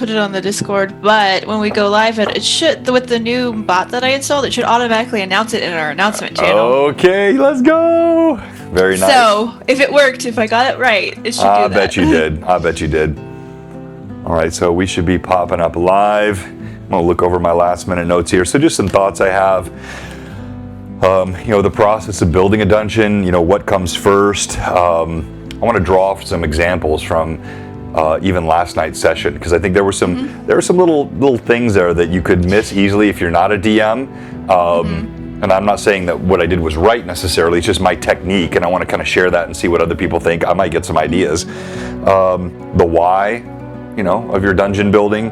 put it on the Discord, but when we go live, it should, with the new bot that I installed, it should automatically announce it in our announcement channel. Okay, let's go. Very nice. So, if it worked, if I got it right, it should do that. I bet you did. I bet you did. All right, so we should be popping up live. I'm going to look over my last minute notes here. So just some thoughts I have. The process of building a dungeon, what comes first. I want to draw some examples from even last night's session, because I think there were some little things there that you could miss easily if you're not a DM. And I'm not saying that what I did was right necessarily, it's just my technique, and I want to kind of share that and see what other people think. I might get some ideas. The why, of your dungeon building,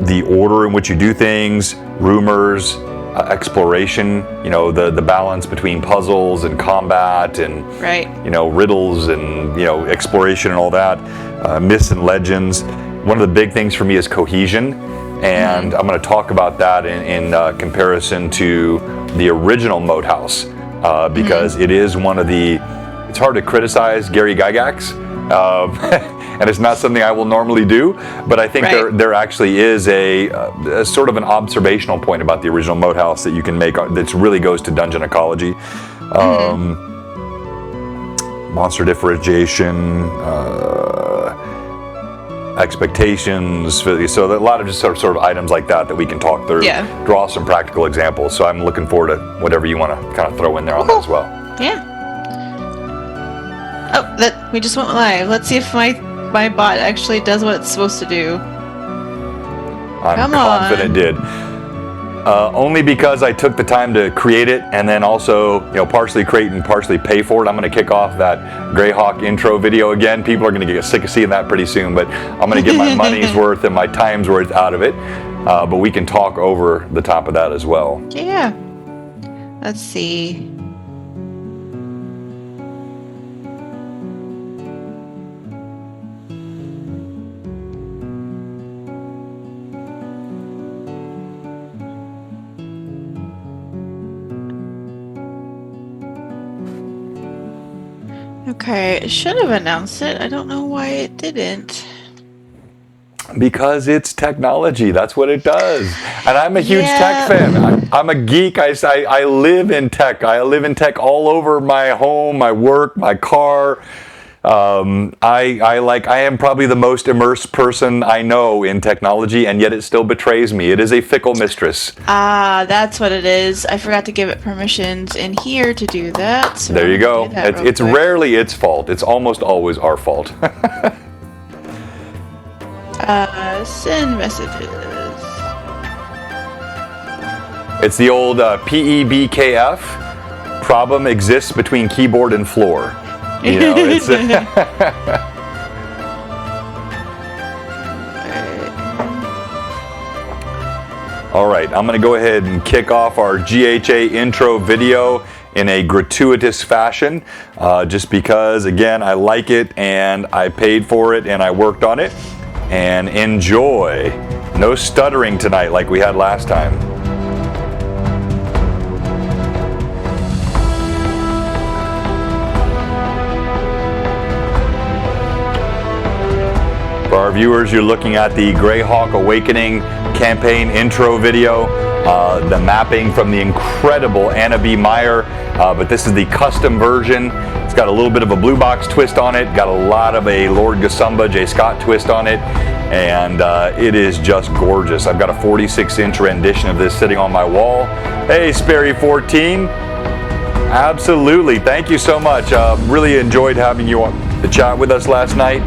the order in which you do things, rumors, exploration, the balance between puzzles and combat and riddles and exploration and all that, myths and legends. One of the big things for me is cohesion, and I'm going to talk about that in comparison to the original Moat House, because it is one of the, it's hard to criticize Gary Gygax, and it's not something I will normally do, but I think there actually is a sort of an observational point about the original Moat House that you can make that really goes to dungeon ecology. Monster differentiation, expectations, so a lot of just sort of items like that we can talk through, draw some practical examples. So I'm looking forward to whatever you want to kind of throw in there on that as well. Yeah. Oh, we just went live. Let's see if my bot actually does what it's supposed to do. I'm confident it did. Only because I took the time to create it, and then also, partially create and partially pay for it. I'm going to kick off that Greyhawk intro video again. People are going to get sick of seeing that pretty soon, but I'm going to get my money's worth and my time's worth out of it. But we can talk over the top of that as well. Yeah. Let's see. Okay, it should have announced it. I don't know why it didn't. Because it's technology. That's what it does. And I'm a huge tech fan. I'm a geek. I live in tech. I live in tech all over my home, my work, my car. I am probably the most immersed person I know in technology, and yet it still betrays me. It is a fickle mistress. Ah, that's what it is. I forgot to give it permissions in here to do that. So there you go. It's rarely its fault. It's almost always our fault. Send messages. It's the old PEBKF. Problem exists between keyboard and floor. It's all right, I'm going to go ahead and kick off our GHA intro video in a gratuitous fashion, just because, again, I like it and I paid for it and I worked on it. And enjoy. No stuttering tonight like we had last time. For our viewers, you're looking at the Greyhawk Awakening campaign intro video, the mapping from the incredible Anna B. Meyer, but this is the custom version. It's got a little bit of a blue box twist on it, got a lot of a Lord Gasumba, J. Scott twist on it, and it is just gorgeous. I've got a 46-inch rendition of this sitting on my wall. Hey, Sperry14. Absolutely, thank you so much. Really enjoyed having you on the chat with us last night.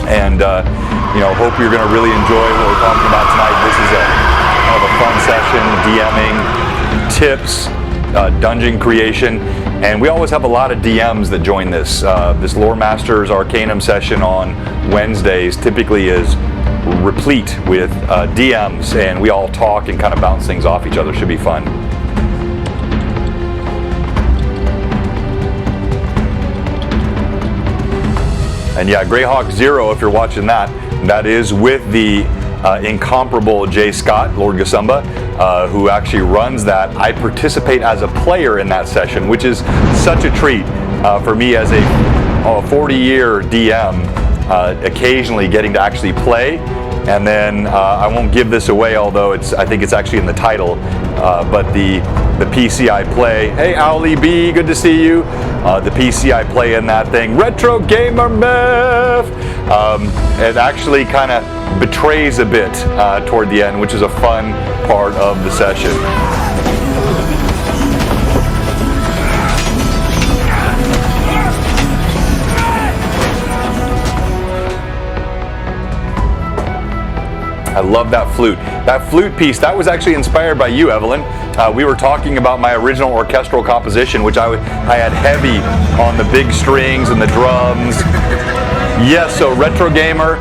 And hope you're going to really enjoy what we're talking about tonight. This is a fun session, DMing, tips, dungeon creation, and we always have a lot of DMs that join this. This Loremaster's Arcanum session on Wednesdays typically is replete with DMs, and we all talk and kind of bounce things off each other. Should be fun. And yeah, Greyhawk Zero, if you're watching that, that is with the incomparable J. Scott, Lord Gasumba, who actually runs that. I participate as a player in that session, which is such a treat for me as a 40-year DM. occasionally getting to actually play. And then I won't give this away, although I think it's actually in the title. But the PC I play, hey Owlie B, good to see you. The PC I play in that thing, Retro Gamer Myth. It actually kind of betrays a bit toward the end, which is a fun part of the session. I love that flute. That flute piece, that was actually inspired by you, Evelyn. We were talking about my original orchestral composition, which I had heavy on the big strings and the drums. Yes, so Retro Gamer,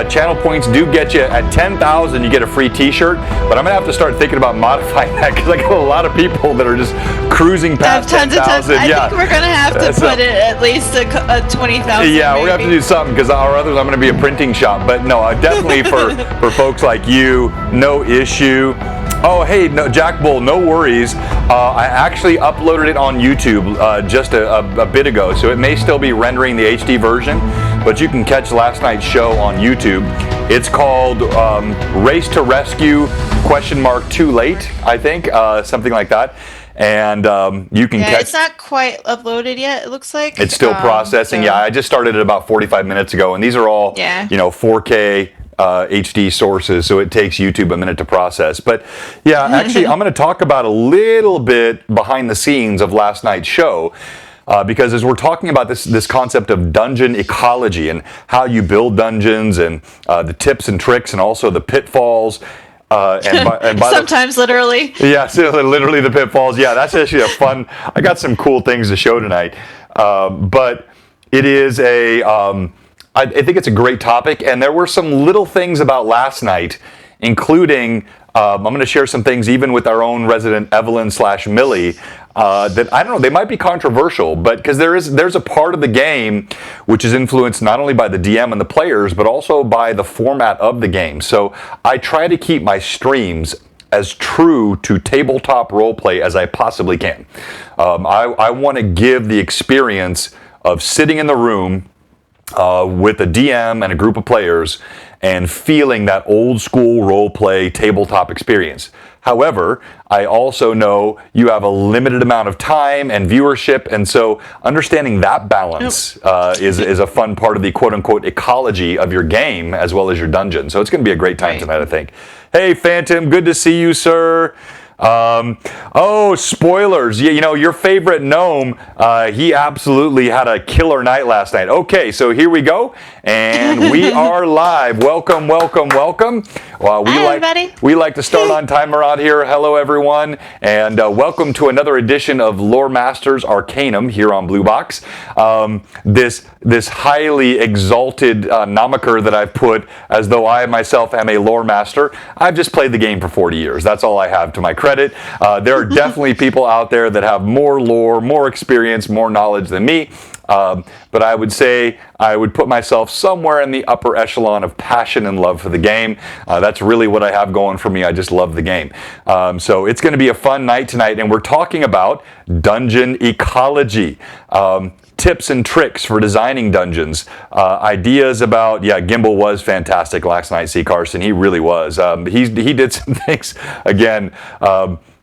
channel points do get you at 10,000. You get a free T-shirt, but I'm gonna have to start thinking about modifying that because I got a lot of people that are just cruising past 10,000. I think we're gonna have to put it at least a 20,000. Yeah, we're gonna have to do something because our others, I'm gonna be a printing shop. But no, definitely for folks like you, no issue. Oh, hey, no, Jack Bull, no worries. I actually uploaded it on YouTube just a bit ago, so it may still be rendering the HD version, but you can catch last night's show on YouTube. It's called Race to Rescue ? Too Late, I think, something like that. And you can catch. It's not quite uploaded yet. It looks like it's still processing. So. Yeah, I just started it about 45 minutes ago, and these are all 4K. HD sources, so it takes YouTube a minute to process. But yeah, actually, I'm going to talk about a little bit behind the scenes of last night's show, because as we're talking about this concept of dungeon ecology and how you build dungeons and the tips and tricks and also the pitfalls. And by sometimes literally. Yeah, so literally the pitfalls. Yeah, that's actually a fun. I got some cool things to show tonight, but it is I think it's a great topic, and there were some little things about last night, including I'm going to share some things even with our own resident Evelyn/Millie that I don't know, they might be controversial, but because there's a part of the game which is influenced not only by the DM and the players, but also by the format of the game. So I try to keep my streams as true to tabletop roleplay as I possibly can. I want to give the experience of sitting in the room with a DM and a group of players and feeling that old school role play tabletop experience. However, I also know you have a limited amount of time and viewership, and so understanding that balance is a fun part of the quote-unquote ecology of your game as well as your dungeon. So it's going to be a great time tonight, I think. Hey, Phantom, good to see you, sir. Oh, spoilers. Yeah, you know, your favorite gnome, he absolutely had a killer night last night. Okay, so here we go. And we are live. Welcome, welcome, welcome. Hi, everybody. We like to start on time around here. Hello, everyone. And welcome to another edition of Loremaster's Arcanum here on Blue Box. This highly exalted nomiker that I've put as though I myself am a Loremaster. I've just played the game for 40 years. That's all I have to my credit. There are definitely people out there that have more lore, more experience, more knowledge than me. But I would say I would put myself somewhere in the upper echelon of passion and love for the game. That's really what I have going for me. I just love the game. So it's going to be a fun night tonight, and we're talking about dungeon ecology. Tips and tricks for designing dungeons. Ideas about, Gimbal was fantastic last night, C. Carson. He really was. He did some things, again,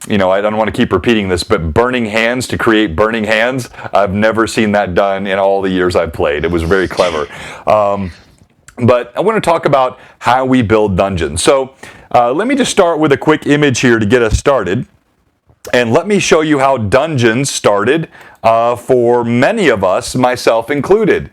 you know, I don't want to keep repeating this, but burning hands to create burning hands, I've never seen that done in all the years I've played. It was very clever. But I want to talk about how we build dungeons. So let me just start with a quick image here to get us started. And let me show you how dungeons started for many of us, myself included.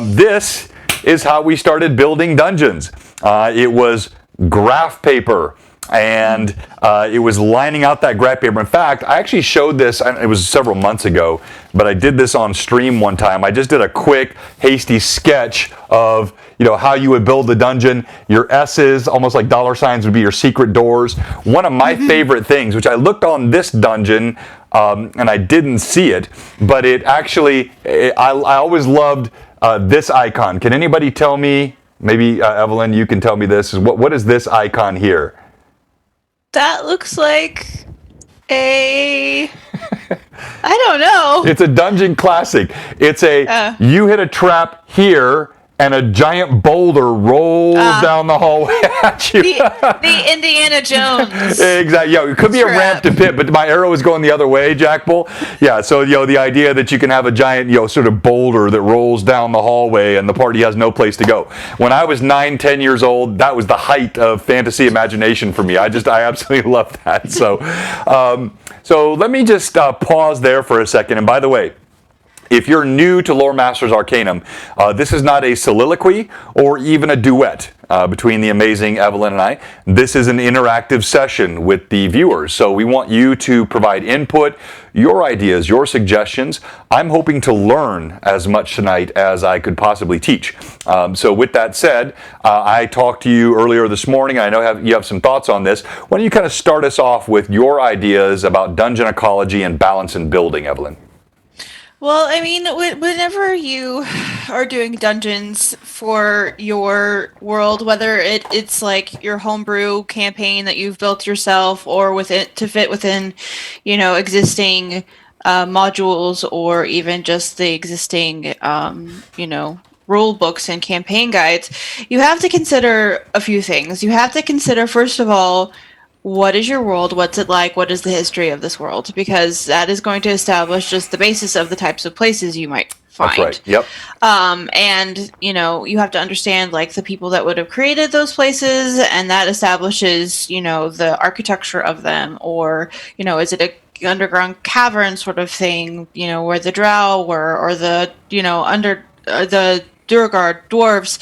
This is how we started building dungeons. It was graph paper. And it was lining out that graph paper. In fact, I actually showed this, it was several months ago, but I did this on stream one time. I just did a quick, hasty sketch of, you know, how you would build the dungeon. Your S's, almost like dollar signs, would be your secret doors. One of my favorite things, which I looked on this dungeon, and I didn't see it, but it actually, I always loved this icon. Can anybody tell me, maybe Evelyn, you can tell me this, what is this icon here? That looks like I don't know. It's a dungeon classic. It's you hit a trap here, and a giant boulder rolls down the hallway at you. The Indiana Jones. Exactly. Yeah, it could be a ramp to pit, but my arrow is going the other way, Jack Bull. Yeah, so the idea that you can have a giant sort of boulder that rolls down the hallway and the party has no place to go. When I was 9-10 years old, that was the height of fantasy imagination for me. I absolutely love that. So let me just pause there for a second. And by the way, if you're new to Loremaster's Arcanum, this is not a soliloquy or even a duet between the amazing Evelyn and I. This is an interactive session with the viewers. So we want you to provide input, your ideas, your suggestions. I'm hoping to learn as much tonight as I could possibly teach. So with that said, I talked to you earlier this morning. I know you have some thoughts on this. Why don't you kind of start us off with your ideas about dungeon ecology and balance in building, Evelyn? Well, I mean, whenever you are doing dungeons for your world, whether it's like your homebrew campaign that you've built yourself, or to fit within, existing modules, or even just the existing, rule books and campaign guides, you have to consider a few things. You have to consider, first of all, what is your world? What's it like? What is the history of this world? Because that is going to establish just the basis of the types of places you might find. That's right. Yep. And you have to understand like the people that would have created those places, and that establishes the architecture of them. Or is it a underground cavern sort of thing? Where the drow were, or the under the Durgard dwarves,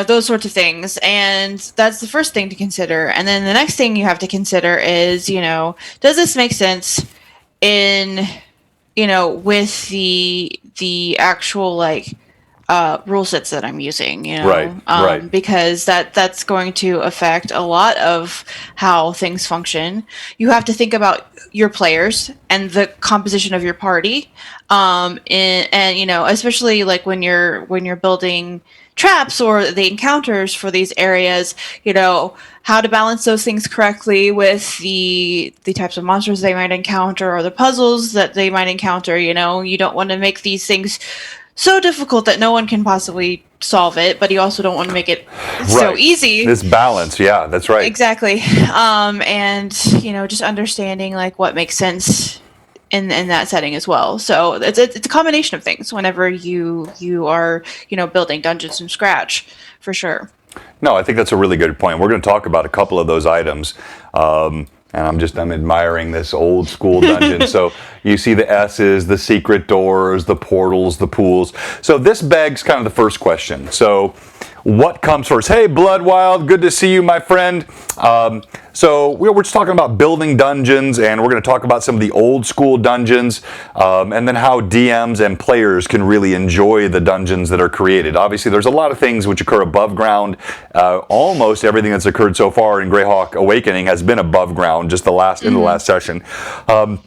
those sorts of things. And that's the first thing to consider. And then the next thing you have to consider is, does this make sense in, with the actual rule sets that I'm using, Right. Because that's going to affect a lot of how things function. You have to think about your players and the composition of your party, and especially like when you're building traps or the encounters for these areas, how to balance those things correctly with the types of monsters they might encounter or the puzzles that they might encounter. You don't want to make these things so difficult that no one can possibly solve it, but you also don't want to make it so easy. This balance, yeah, that's right. Exactly. And just understanding like what makes sense in that setting as well. So it's a combination of things whenever you are building dungeons from scratch, for sure. No, I think that's a really good point. We're going to talk about a couple of those items. And I'm admiring this old school dungeon. So you see the S's, the secret doors, the portals, the pools. So this begs kind of the first question. So what comes first? Hey, Bloodwild, good to see you, my friend. So we're just talking about building dungeons, and we're going to talk about some of the old school dungeons, and then how DMs and players can really enjoy the dungeons that are created. Obviously, there's a lot of things which occur above ground. Almost everything that's occurred so far in Greyhawk Awakening has been above ground, just in the last session. And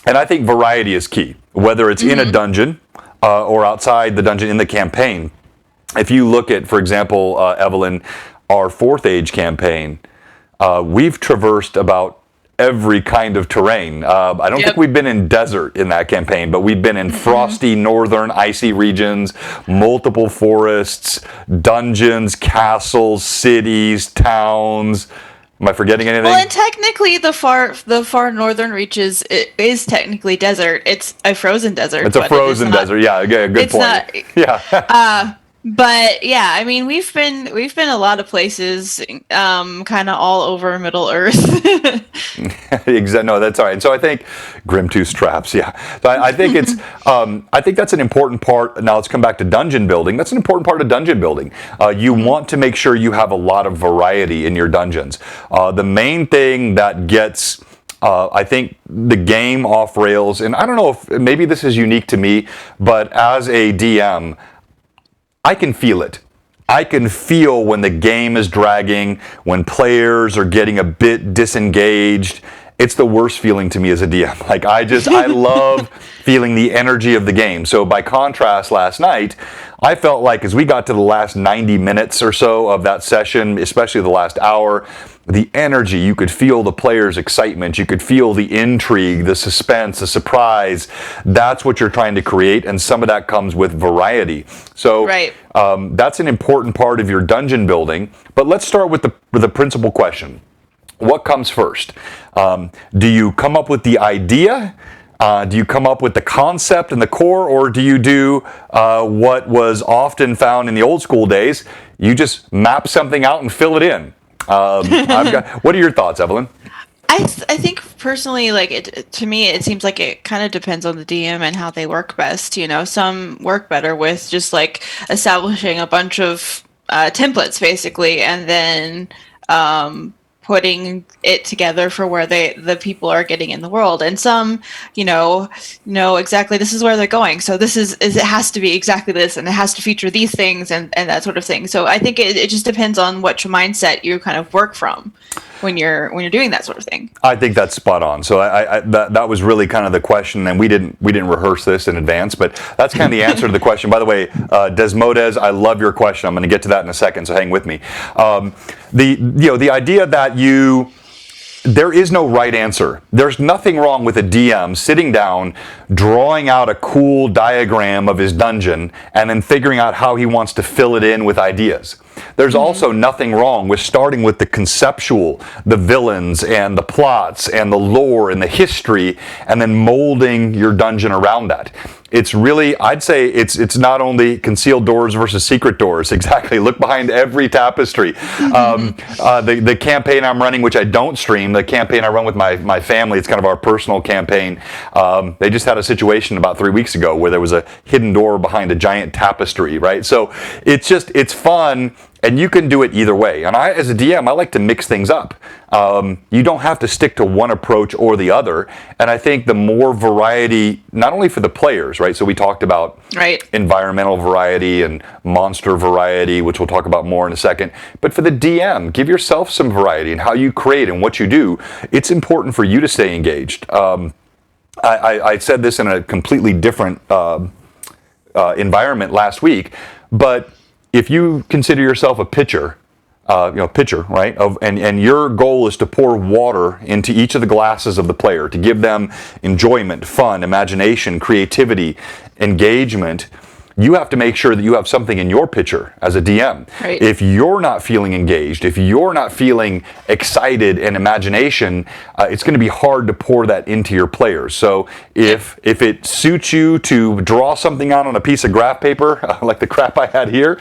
I think variety is key, whether it's in a dungeon or outside the dungeon in the campaign. If you look at, for example, Evelyn, our 4th Age campaign, we've traversed about every kind of terrain. I don't think we've been in desert in that campaign, but we've been in frosty, northern, icy regions, multiple forests, dungeons, castles, cities, towns. Am I forgetting anything? Well, and technically, the far northern reaches is technically desert. It's a frozen desert. It's a frozen desert. Yeah, good point. Yeah. But yeah, I mean, we've been a lot of places, kind of all over Middle Earth. Exactly. No, that's all right. So I think Grimtooth traps. Yeah. So I think it's. I think that's an important part. Now let's come back to dungeon building. That's an important part of dungeon building. You want to make sure you have a lot of variety in your dungeons. The main thing that gets. I think the game off rails, and I don't know if maybe this is unique to me, but as a DM, I can feel it. I can feel when the game is dragging, when players are getting a bit disengaged, it's the worst feeling to me as a DM. Like I love feeling the energy of the game. So by contrast, last night, I felt like as we got to the last 90 minutes or so of that session, especially the last hour, the energy, you could feel the players' excitement, you could feel the intrigue, the suspense, the surprise. That's what you're trying to create, and some of that comes with variety. So that's an important part of your dungeon building. But let's start with the principal question. What comes first? Do you come up with the idea? Do you come up with the concept and the core, or do you do what was often found in the old school days? You just map something out and fill it in. What are your thoughts, Evelyn? I think personally, like to me, it seems like it kind of depends on the DM and how they work best. You know, some work better with just like establishing a bunch of templates, basically, and then putting it together for where the people are getting in the world. And some, know exactly this is where they're going. So it has to be exactly this, and it has to feature these things and that sort of thing. So I think it just depends on what mindset you kind of work from when you're doing that sort of thing. I think that's spot on. So that was really kind of the question, and we didn't rehearse this in advance, but that's kind of the answer to the question. By the way, Desmodes, I love your question. I'm going to get to that in a second, so hang with me. The idea that there is no right answer. There's nothing wrong with a DM sitting down, drawing out a cool diagram of his dungeon, and then figuring out how he wants to fill it in with ideas. There's also nothing wrong with starting with the conceptual, the villains and the plots and the lore and the history, and then molding your dungeon around that. It's really, I'd say it's not only concealed doors versus secret doors. Exactly. Look behind every tapestry. The campaign I'm running, which I don't stream, the campaign I run with my family, it's kind of our personal campaign. They just had a situation about 3 weeks ago where there was a hidden door behind a giant tapestry, right? So it's fun. And you can do it either way. And I, as a DM, I like to mix things up. You don't have to stick to one approach or the other. And I think the more variety, not only for the players, right? So we talked about environmental variety and monster variety, which we'll talk about more in a second. But for the DM, give yourself some variety in how you create and what you do. It's important for you to stay engaged. I said this in a completely different environment last week, but if you consider yourself a pitcher, right? And your goal is to pour water into each of the glasses of the player to give them enjoyment, fun, imagination, creativity, engagement. You have to make sure that you have something in your pitcher as a DM. Right. If you're not feeling engaged, if you're not feeling excited and imagination, it's going to be hard to pour that into your players. So if it suits you to draw something out on a piece of graph paper, like the crap I had here,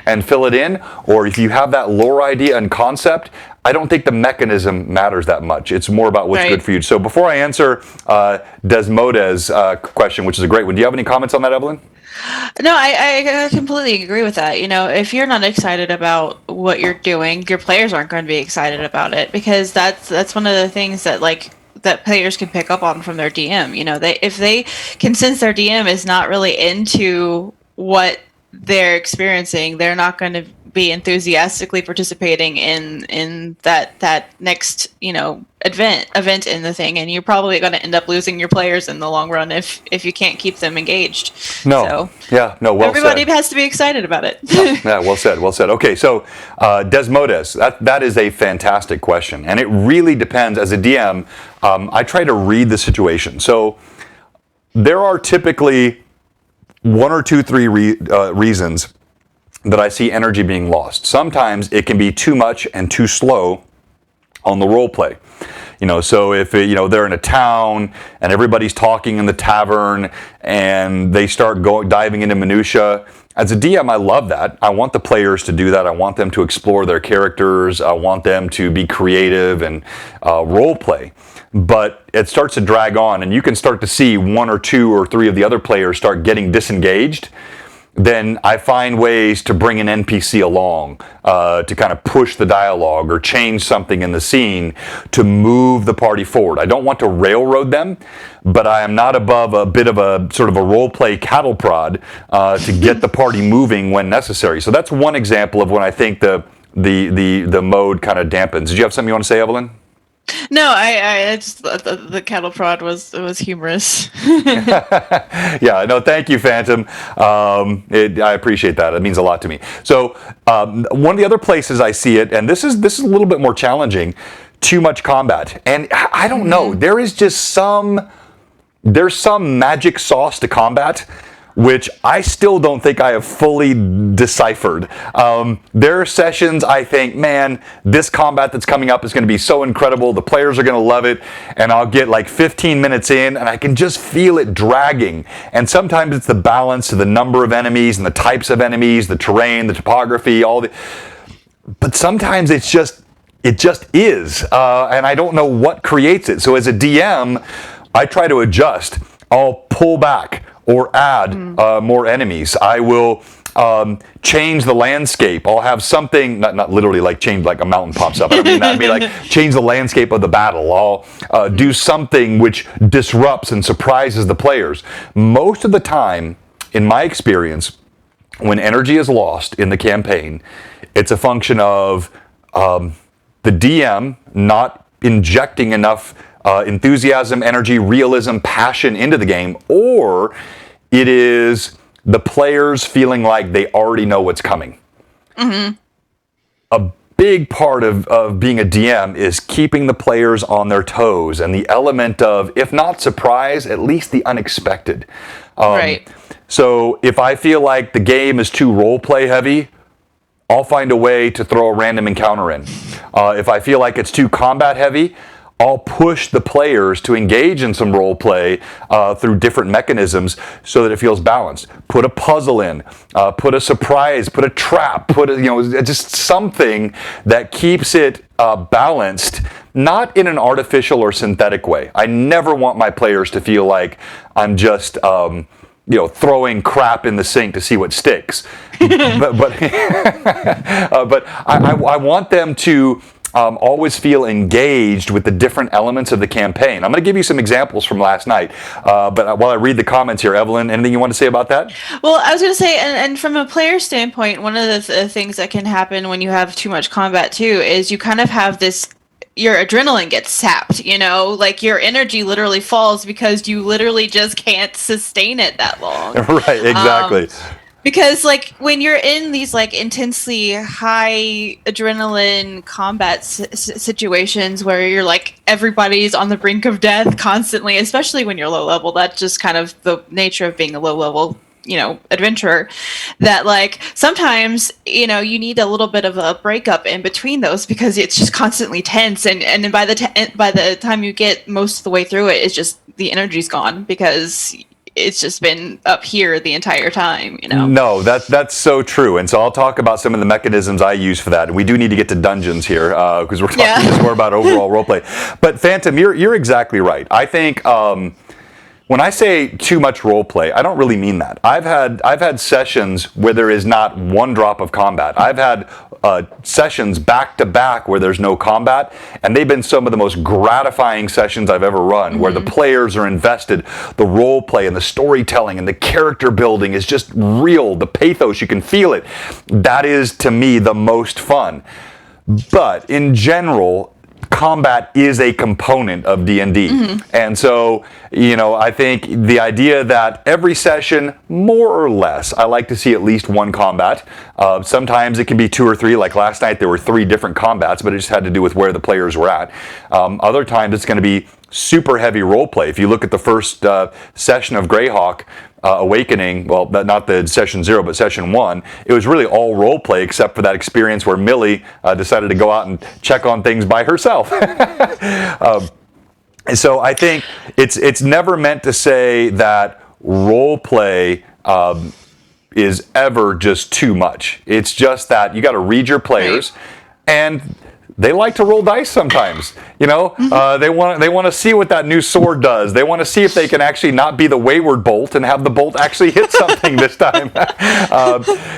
and fill it in, or if you have that lore idea and concept, I don't think the mechanism matters that much. It's more about what's good for you. So before I answer Desmodes' question, which is a great one, do you have any comments on that, Evelyn? No, I completely agree with that. If you're not excited about what you're doing, your players aren't going to be excited about it, because that's one of the things that that players can pick up on from their DM. If they can sense their DM is not really into what they're experiencing, they're not going to be enthusiastically participating in that next event in the thing, and you're probably going to end up losing your players in the long run if you can't keep them engaged. Well everybody said. Has to be excited about it. Well said. Okay, so Desmodes, that is a fantastic question, and it really depends. As a DM, I try to read the situation. So there are typically one or two, three reasons that I see energy being lost. Sometimes it can be too much and too slow on the role play. So if they're in a town and everybody's talking in the tavern and they start diving into minutia. As a DM, I love that. I want the players to do that. I want them to explore their characters. I want them to be creative and role play. But it starts to drag on, and you can start to see one or two or three of the other players start getting disengaged. Then I find ways to bring an NPC along to kind of push the dialogue or change something in the scene to move the party forward. I don't want to railroad them, but I am not above a bit of a sort of a role play cattle prod to get the party moving when necessary. So that's one example of when I think the mode kind of dampens. Did you have something you want to say, Evelyn? No, I just thought the cattle prod was humorous. Yeah, no, thank you, Phantom. I appreciate that. It means a lot to me. So one of the other places I see it, and this is a little bit more challenging, too much combat. And I don't know, there is just there's some magic sauce to combat which I still don't think I have fully deciphered. There are sessions I think, man, this combat that's coming up is going to be so incredible, the players are going to love it, and I'll get like 15 minutes in and I can just feel it dragging. And sometimes it's the balance to the number of enemies and the types of enemies, the terrain, the topography, but sometimes it just is, and I don't know what creates it. So as a DM, I try to adjust. I'll pull back or add more enemies. I will change the landscape. I'll have something, not literally like change like a mountain pops up. I don't mean that. I mean like change the landscape of the battle. I'll do something which disrupts and surprises the players. Most of the time, in my experience, when energy is lost in the campaign, it's a function of the DM not injecting enough enthusiasm, energy, realism, passion into the game, or it is the players feeling like they already know what's coming. Mm-hmm. A big part of being a DM is keeping the players on their toes and the element of, if not surprise, at least the unexpected. Right. So if I feel like the game is too role-play heavy, I'll find a way to throw a random encounter in. If I feel like it's too combat heavy, I'll push the players to engage in some role play through different mechanisms so that it feels balanced. Put a puzzle in, put a surprise, put a trap, just something that keeps it balanced, not in an artificial or synthetic way. I never want my players to feel like I'm just throwing crap in the sink to see what sticks. but I want them to always feel engaged with the different elements of the campaign. I'm going to give you some examples from last night, but while I read the comments here, Evelyn, anything you want to say about that? Well, I was going to say, and from a player standpoint, one of the things that can happen when you have too much combat too is you kind of have this, your adrenaline gets sapped, like your energy literally falls because you literally just can't sustain it that long. Right, exactly. Because, like, when you're in these, like, intensely high adrenaline combat situations where you're, like, everybody's on the brink of death constantly, especially when you're low level, that's just kind of the nature of being a low level, adventurer, that, like, sometimes, you need a little bit of a breakup in between those because it's just constantly tense. And then by the time you get most of the way through it, it's just the energy's gone because it's just been up here the entire time, No, that's so true. And so I'll talk about some of the mechanisms I use for that. And we do need to get to dungeons here because we're talking just more about overall roleplay. But Phantom, you're exactly right. I think when I say too much roleplay, I don't really mean that. I've had sessions where there is not one drop of combat. I've had sessions back to back where there's no combat, and they've been some of the most gratifying sessions I've ever run, where the players are invested, the roleplay and the storytelling and the character building is just real, the pathos, you can feel it. That is, to me, the most fun. But in general, combat is a component of D&D. And so, I think the idea that every session, more or less, I like to see at least one combat. Sometimes it can be 2 or 3. Like last night, there were 3 different combats, but it just had to do with where the players were at. Other times, it's going to be super heavy role play. If you look at the first session of Greyhawk Awakening, well, not the session 0, but session 1, it was really all role play except for that experience where Millie decided to go out and check on things by herself. And so I think it's never meant to say that role play is ever just too much. It's just that you got to read your players, and they like to roll dice sometimes. They want to see what that new sword does. They want to see if they can actually not be the wayward bolt and have the bolt actually hit something this time.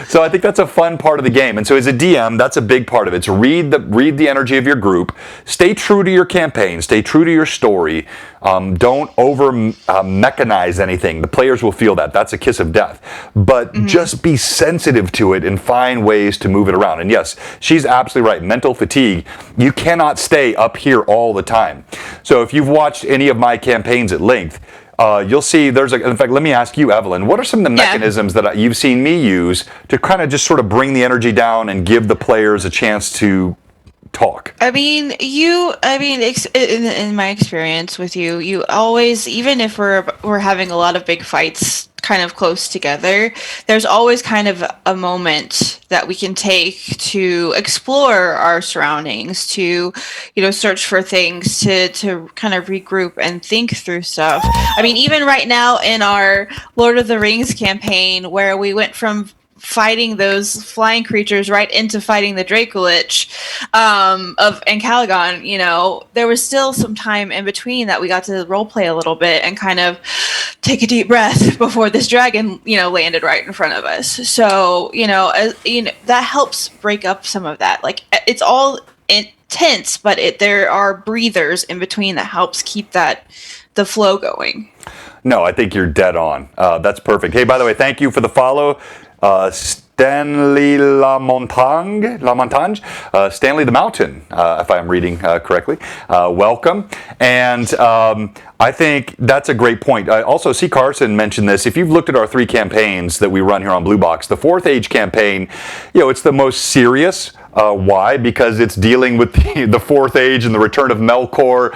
So I think that's a fun part of the game. And so as a DM, that's a big part of it. It's read the energy of your group. Stay true to your campaign. Stay true to your story. Don't over mechanize anything. The players will feel that. That's a kiss of death. But just be sensitive to it and find ways to move it around. And yes, she's absolutely right. Mental fatigue You cannot stay up here all the time. So if you've watched any of my campaigns at length, you'll see in fact, let me ask you, Evelyn, what are some of the mechanisms that you've seen me use to kind of just sort of bring the energy down and give the players a chance to talk? I mean, in my experience with you, you always, even if we're having a lot of big fights kind of close together, there's always kind of a moment that we can take to explore our surroundings, to, search for things, to kind of regroup and think through stuff. I mean, even right now in our Lord of the Rings campaign, where we went from fighting those flying creatures right into fighting the Dracolich of Calagon, there was still some time in between that we got to role play a little bit and kind of take a deep breath before this dragon, landed right in front of us. So, that helps break up some of that. Like, it's all intense, but there are breathers in between that helps keep the flow going. No, I think you're dead on. That's perfect. Hey, by the way, thank you for the follow. Stanley Lamontagne, Stanley the Mountain, if I'm reading correctly. Welcome. And I think that's a great point. Also, C. Carson mentioned this. If you've looked at our 3 campaigns that we run here on Blue Box, the 4th Age campaign, it's the most serious. Why? Because it's dealing with the 4th Age and the return of Melkor,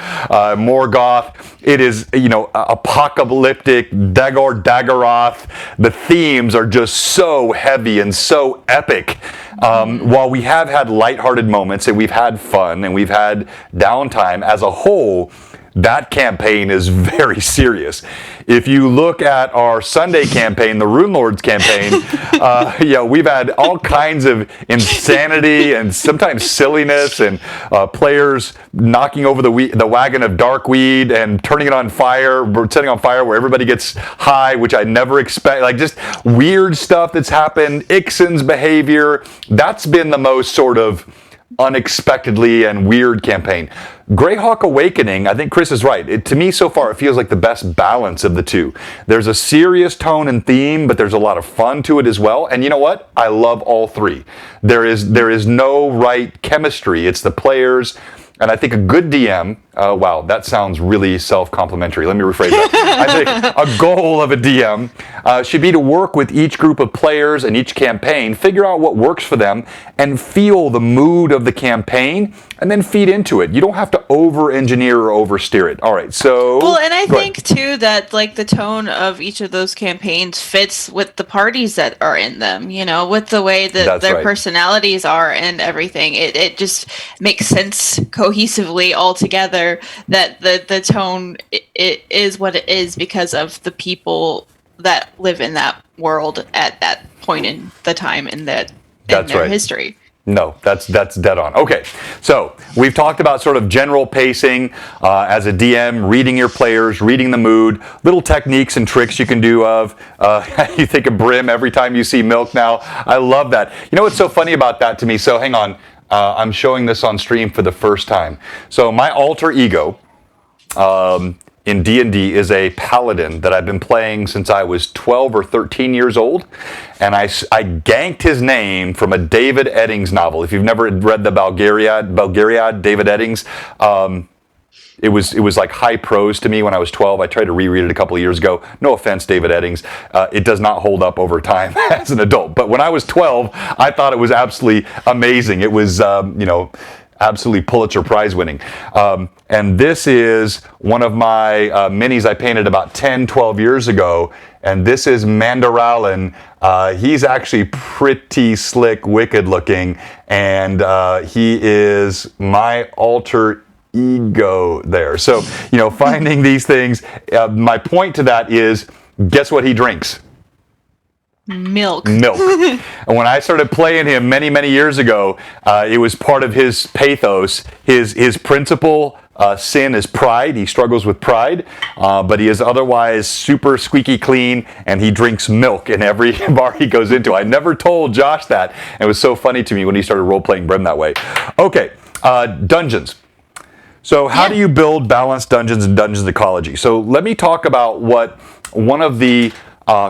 Morgoth. It is, apocalyptic, Dagorath. The themes are just so heavy and so epic. While we have had lighthearted moments and we've had fun and we've had downtime, as a whole, that campaign is very serious. If you look at our Sunday campaign, the Rune Lords campaign, we've had all kinds of insanity and sometimes silliness and players knocking over the wagon of darkweed and turning it on fire, setting on fire where everybody gets high, which I never expect. Like, just weird stuff that's happened. Ixon's behavior, that's been the most sort of unexpectedly and weird campaign. Greyhawk Awakening, I think Chris is right. To me, so far, it feels like the best balance of the two. There's a serious tone and theme, but there's a lot of fun to it as well. And you know what? I love all 3. There is no right chemistry. It's the players. And I think a good DM, wow, that sounds really self-complimentary. Let me rephrase that. I think a goal of a DM should be to work with each group of players and each campaign, figure out what works for them, and feel the mood of the campaign, and then feed into it. You don't have to over-engineer or oversteer it. All right, so... Well, and I think, too, that, like, the tone of each of those campaigns fits with the parties that are in them, with the way that their personalities are and everything. It just makes sense cohesively all together that the tone it is what it is because of the people that live in that world at that point in the time in their history. No, that's dead on. Okay, so we've talked about sort of general pacing as a DM, reading your players, reading the mood, little techniques and tricks you can do of, you think of Brim every time you see milk now. I love that. You know what's so funny about that to me? So hang on, I'm showing this on stream for the first time. So my alter ego in D&D is a paladin that I've been playing since I was 12 or 13 years old, and I ganked his name from a David Eddings novel. If you've never read the Belgariad, David Eddings, it was like high prose to me when I was 12. I tried to reread it a couple of years ago. No offense, David Eddings. It does not hold up over time as an adult. But when I was 12, I thought it was absolutely amazing. It was, absolutely Pulitzer Prize winning. And this is one of my minis I painted about 10, 12 years ago. And this is Mandaralin. He's actually pretty slick, wicked looking. And he is my alter ego there. So, finding these things, my point to that is, guess what he drinks? Milk. And when I started playing him many, many years ago, it was part of his pathos. His principal sin is pride. He struggles with pride, but he is otherwise super squeaky clean, and he drinks milk in every bar he goes into. I never told Josh that. It was so funny to me when he started role-playing Brim that way. Okay, dungeons. So how do you build balanced dungeons and dungeons ecology? So let me talk about what one of the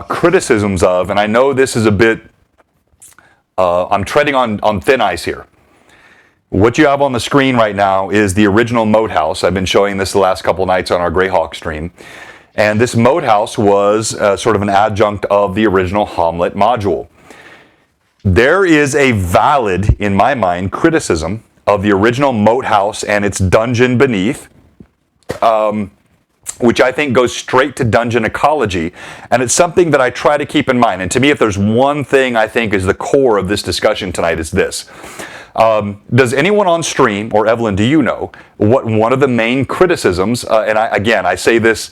criticisms of, and I know this is a bit, I'm treading on thin ice here. What you have on the screen right now is the original moat house. I've been showing this the last couple nights on our Greyhawk stream. And this moat house was sort of an adjunct of the original Hamlet module. There is a valid, in my mind, criticism of the original moat house and its dungeon beneath, which I think goes straight to dungeon ecology. And it's something that I try to keep in mind. And to me, if there's one thing I think is the core of this discussion tonight, is this. Does anyone on stream, or Evelyn, do you know what one of the main criticisms, and I say this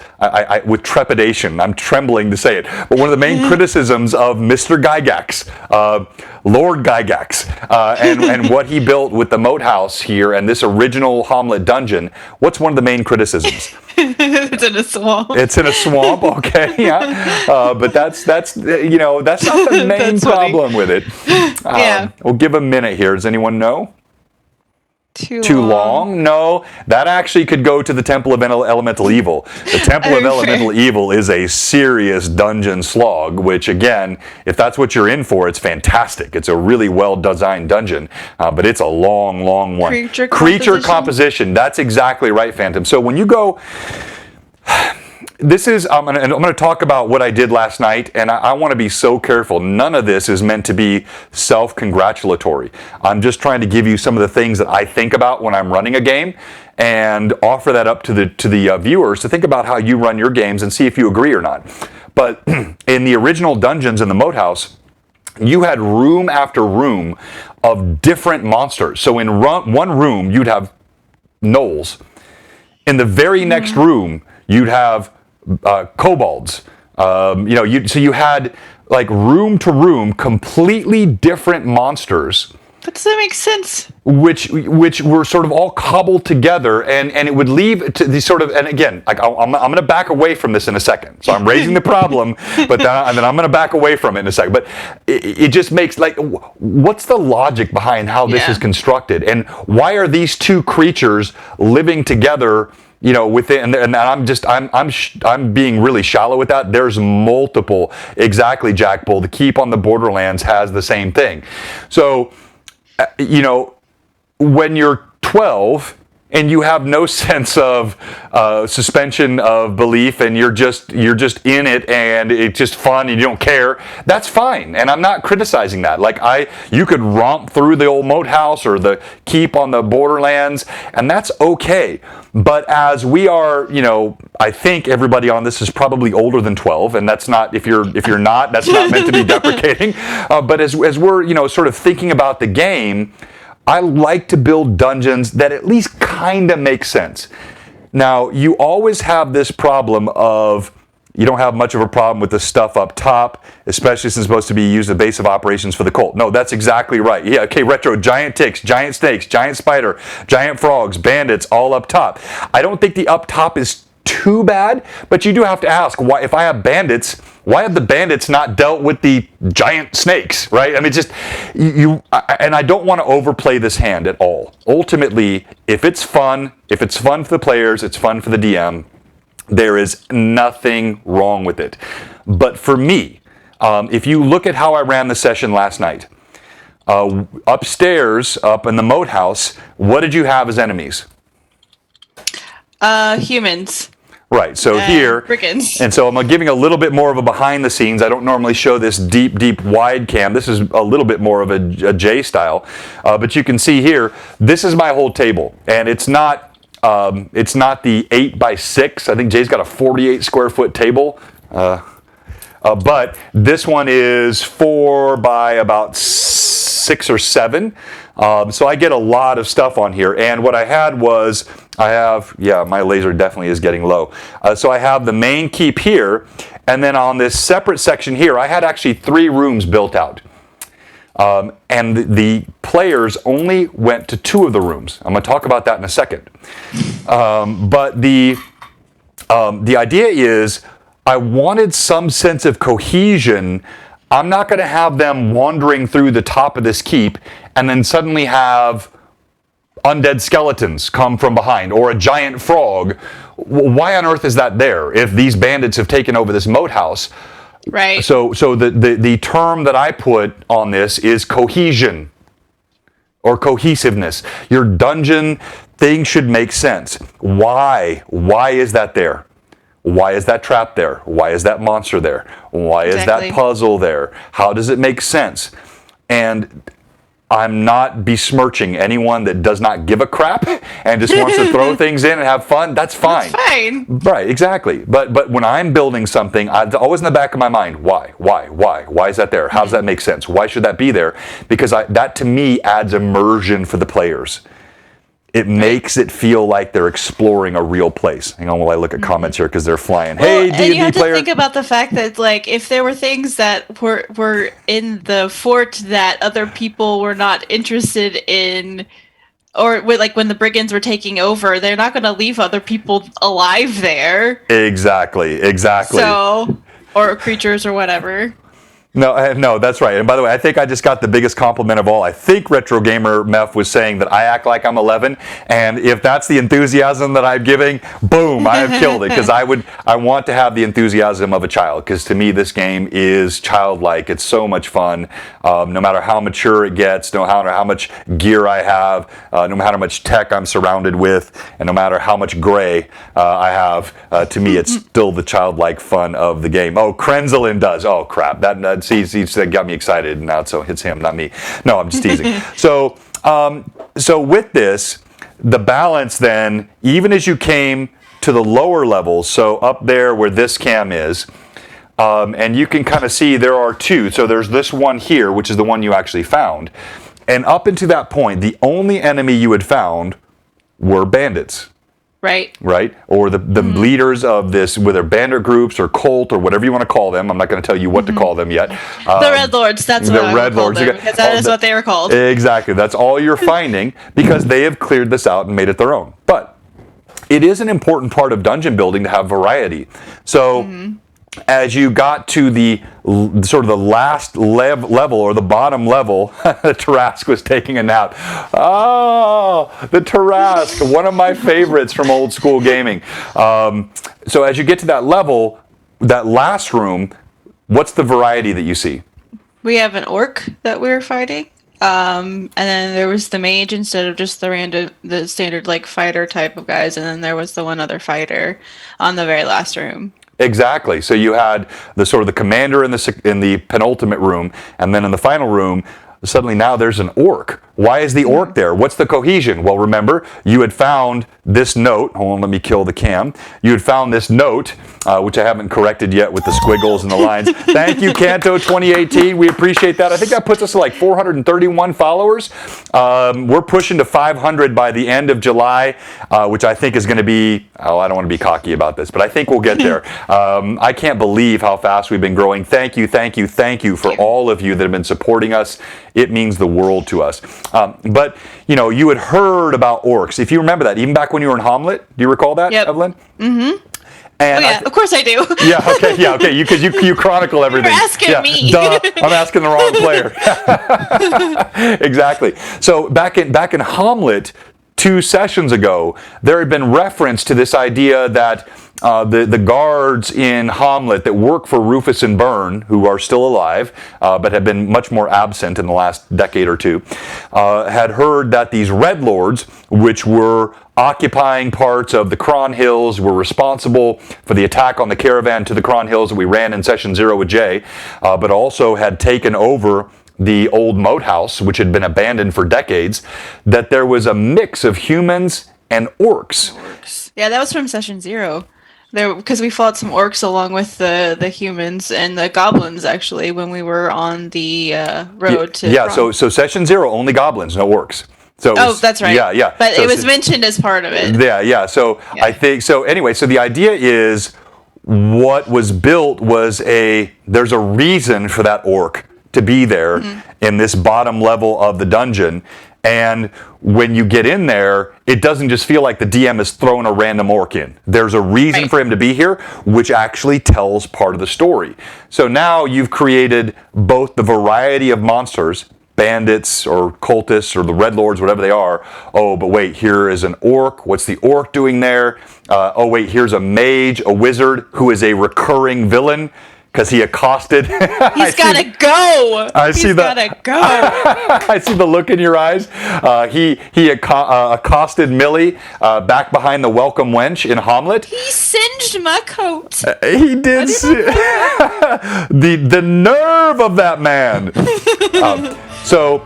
with trepidation, I'm trembling to say it, but one of the main criticisms of Mr. Gygax, Lord Gygax, and what he built with the moat house here and this original Hamlet dungeon, what's one of the main criticisms? It's in a swamp. It's in a swamp, okay, yeah. But that's not the main problem with it. Yeah. We'll give a minute here. Does anyone know? Too long? No, that actually could go to the Temple of Elemental Evil. The Temple of Elemental Evil is a serious dungeon slog, which again, if that's what you're in for, it's fantastic. It's a really well-designed dungeon, but it's a long, long one. Creature composition. That's exactly right, Phantom. So when you go... This is, I'm going to talk about what I did last night, and I want to be so careful. None of this is meant to be self-congratulatory. I'm just trying to give you some of the things that I think about when I'm running a game, and offer that up to the viewers to think about how you run your games and see if you agree or not. But in the original dungeons in the moat house, you had room after room of different monsters. So in one room, you'd have gnolls. In the very next room, you'd have kobolds. So you had like room to room, completely different monsters. But does that make sense? Which were sort of all cobbled together, and it would leave to the sort of, and again, like I'm going to back away from this in a second. So I'm raising the problem, but then I'm going to back away from it in a second. But it just makes, like, what's the logic behind how this is constructed, and why are these two creatures living together? Within, and I'm being really shallow with that. There's multiple, exactly, Jack Bull. The Keep on the Borderlands has the same thing. So, when you're 12 and you have no sense of suspension of belief, and you're just in it, and it's just fun, and you don't care, that's fine. And I'm not criticizing that. Like, you could romp through the old moat house or the Keep on the Borderlands, and that's okay. But as we are, I think everybody on this is probably older than 12, and that's not, if you're not, that's not meant to be deprecating. But as we're, sort of thinking about the game, I like to build dungeons that at least kind of make sense. Now, you always have this problem of, you don't have much of a problem with the stuff up top, especially since it's supposed to be used as a base of operations for the cult. No, that's exactly right. Yeah, okay, Retro, giant ticks, giant snakes, giant spider, giant frogs, bandits, all up top. I don't think the up top is too bad, but you do have to ask, why, if I have bandits, why have the bandits not dealt with the giant snakes, right? I mean, just, and I don't want to overplay this hand at all. Ultimately, if it's fun for the players, it's fun for the DM, there is nothing wrong with it. But for me, if you look at how I ran the session last night, upstairs, up in the moat house, what did you have as enemies? Humans. Right, so here, Brigands. and so I'm giving a little bit more of a behind the scenes. I don't normally show this deep wide cam. This is a little bit more of a J style, but you can see here, this is my whole table, and it's not the 8x6. I think Jay's got a 48 square foot table, but this one is 4 by about 6 or 7. So I get a lot of stuff on here, and what I had was, my laser definitely is getting low. So I have the main keep here, and then on this separate section here, I had actually 3 rooms built out. And the players only went to 2 of the rooms. I'm going to talk about that in a second. But the idea is, I wanted some sense of cohesion. I'm not going to have them wandering through the top of this keep and then suddenly have undead skeletons come from behind, or a giant frog. Why on earth is that there if these bandits have taken over this moat house? Right. So the term that I put on this is cohesion. or cohesiveness. Your dungeon thing should make sense. Why? Why is that there? Why is that trap there? Why is that monster there? Why is that puzzle there? How does it make sense? And I'm not besmirching anyone that does not give a crap and just wants to throw things in and have fun. That's fine. That's fine. Right, exactly. But when I'm building something, it's always in the back of my mind, why? Why is that there? How does that make sense? Why should that be there? Because that to me adds immersion for the players. It makes it feel like they're exploring a real place. Hang on while I look at comments here because they're flying. Hey, D&D player. And you have to think about the fact that, like, if there were things that were in the fort that other people were not interested in, or like when the brigands were taking over, they're not going to leave other people alive there. Exactly. So, or creatures or whatever. No, that's right. And by the way, I think I just got the biggest compliment of all. I think Retro Gamer Meth was saying that I act like I'm 11, and if that's the enthusiasm that I'm giving, boom, I have killed it. Because I want to have the enthusiasm of a child. Because to me, this game is childlike. It's so much fun. No matter how mature it gets, no matter how much gear I have, no matter how much tech I'm surrounded with, and no matter how much gray I have, to me, it's still the childlike fun of the game. Oh, Krenzlin does. Oh, crap. That got me excited. Now so it's him, not me. No, I'm just teasing. So with this, the balance then, even as you came to the lower levels, so up there where this cam is, and you can kind of see there are two. So there's this one here, which is the one you actually found. And up into that point, the only enemy you had found were bandits. Right. Or the leaders of this, whether bandit groups or cult or whatever you want to call them. I'm not going to tell you what to call them yet. The Red Lords, that's what I would call them, because that is what they were called. Exactly. That's all you're finding because they have cleared this out and made it their own. But it is an important part of dungeon building to have variety. So as you got to the sort of the last level or the bottom level, the Tarrasque was taking a nap. Oh, the Tarrasque, one of my favorites from old school gaming. So as you get to that level, that last room, what's the variety that you see? We have an orc that we're fighting. And then there was the mage instead of just the standard like fighter type of guys. And then there was the one other fighter on the very last room. Exactly. So you had the sort of the commander in the penultimate room, and then in the final room, suddenly now there's an orc. Why is the orc there? What's the cohesion? Well, remember, you had found this note. Hold on, let me kill the cam. You had found this note, which I haven't corrected yet with the squiggles and the lines. Thank you, Kanto 2018. We appreciate that. I think that puts us at like 431 followers. We're pushing to 500 by the end of July, which I think is going to be, I don't want to be cocky about this, but I think we'll get there. I can't believe how fast we've been growing. Thank you for all of you that have been supporting us. It means the world to us. But, you had heard about orcs. If you remember that, even back when you were in Hamlet, do you recall that, Evelyn? Mm-hmm. And of course I do. Okay, because you chronicle everything. You're asking me. Duh, I'm asking the wrong player. Exactly. So back in Hamlet, 2 sessions ago, there had been reference to this idea that the guards in Hamlet that work for Rufus and Byrne, who are still alive, but have been much more absent in the last decade or two, had heard that these Red Lords, which were occupying parts of the Cron Hills, were responsible for the attack on the caravan to the Cron Hills that we ran in Session 0 with Jay, but also had taken over the old moat house, which had been abandoned for decades, that there was a mix of humans and orcs. Yeah, that was from Session 0. Because we fought some orcs along with the humans and the goblins, actually, when we were on the road to... Yeah, so Session 0, only goblins, no orcs. So that's right. Yeah. But so it was mentioned as part of it. Yeah. So yeah. I think, so anyway, so the idea is what was built was there's a reason for that orc to be there in this bottom level of the dungeon. And when you get in there, it doesn't just feel like the DM has thrown a random orc in. There's a reason for him to be here, which actually tells part of the story. So now you've created both the variety of monsters, bandits or cultists or the Red Lords, whatever they are. Oh, but wait, here is an orc. What's the orc doing there? Oh, wait, here's a mage, a wizard, who is a recurring villain. because he accosted. He's gotta go. He's gotta go. I see the look in your eyes. He accosted Millie back behind the welcome wench in Hamlet. He singed my coat. He did. The nerve of that man. So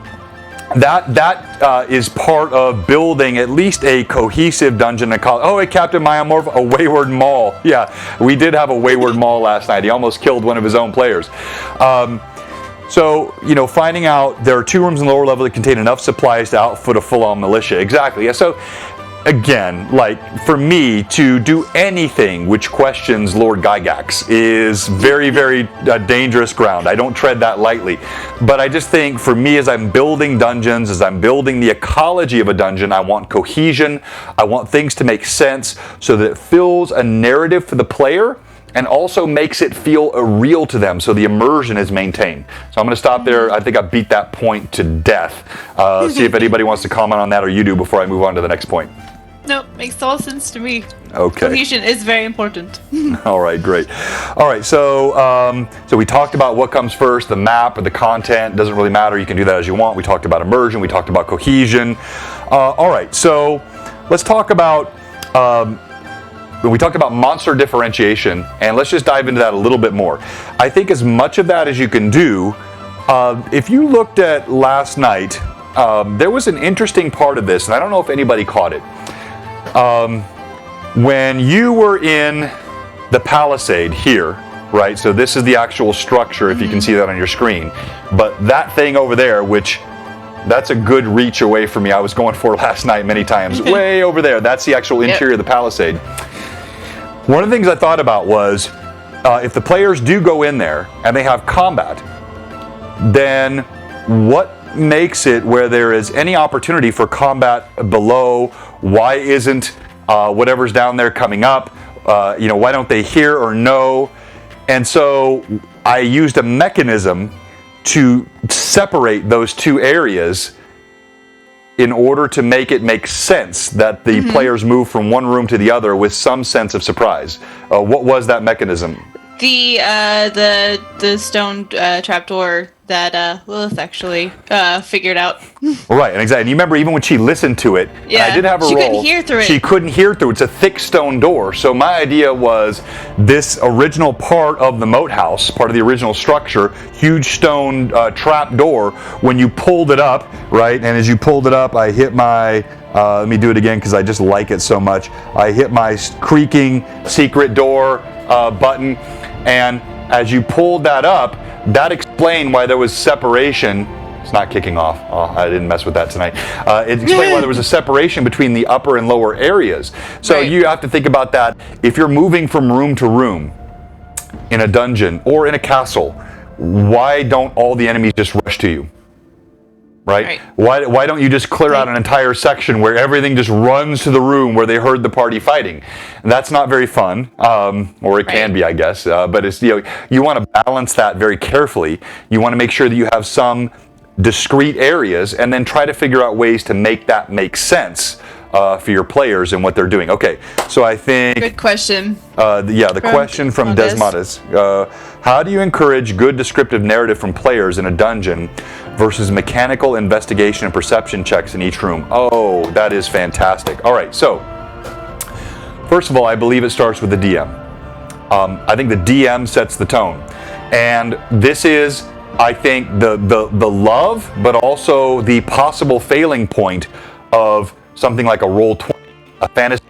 that is part of building at least a cohesive dungeon. Oh, hey, Captain Mayamorph, a wayward maul. Yeah, we did have a wayward maul last night. He almost killed one of his own players. So, finding out there are 2 rooms in the lower level that contain enough supplies to outfit a full-on militia. Exactly. Yeah, so again, for me to do anything which questions Lord Gygax is very, very dangerous ground. I don't tread that lightly. But I just think for me, as I'm building dungeons, as I'm building the ecology of a dungeon, I want cohesion. I want things to make sense so that it fills a narrative for the player and also makes it feel real to them, so the immersion is maintained. So I'm going to stop there. I think I beat that point to death. See if anybody wants to comment on that, or you do, before I move on to the next point. Nope, makes all sense to me. Okay. Cohesion is very important. All right, great. All right, so we talked about what comes first, the map or the content. Doesn't really matter. You can do that as you want. We talked about immersion. We talked about cohesion. All right, so let's talk about. We talked about monster differentiation, and let's just dive into that a little bit more. I think as much of that as you can do. If you looked at last night, there was an interesting part of this, and I don't know if anybody caught it. When you were in the palisade here, right? So this is the actual structure, if you can see that on your screen. But that thing over there, which that's a good reach away from me. I was going for last night many times. Way over there. That's the actual interior of the palisade. One of the things I thought about was if the players do go in there and they have combat, then what makes it where there is any opportunity for combat below? Why isn't whatever's down there coming up? Why don't they hear or know? And so I used a mechanism to separate those 2 areas in order to make it make sense that the players move from one room to the other with some sense of surprise. What was that mechanism? The stone trapdoor that Lilith actually figured out. Right, and exactly. And you remember even when she listened to it, yeah, and I did have a she roll. couldn't hear through it. She couldn't hear through it. It's a thick stone door. So my idea was this original part of the moat house, part of the original structure, huge stone trap door. When you pulled it up, right, and as you pulled it up, I hit my. Let me do it again because I just like it so much. I hit my creaking secret door button, and as you pulled that up, that explained why there was separation. It's not kicking off. Oh, I didn't mess with that tonight. It explained why there was a separation between the upper and lower areas. So you have to think about that. If you're moving from room to room in a dungeon or in a castle, why don't all the enemies just rush to you? Right? Why don't you just clear out an entire section where everything just runs to the room where they heard the party fighting? And that's not very fun, or it can be, I guess. But it's you want to balance that very carefully. You want to make sure that you have some discrete areas, and then try to figure out ways to make that make sense for your players and what they're doing. Okay, so I think good question. The question from Desmates. How do you encourage good descriptive narrative from players in a dungeon versus mechanical investigation and perception checks in each room? Oh, that is fantastic. All right, so first of all, I believe it starts with the DM. I think the DM sets the tone, and this is, I think, the love, but also the possible failing point of something like a Roll20, a fantasy,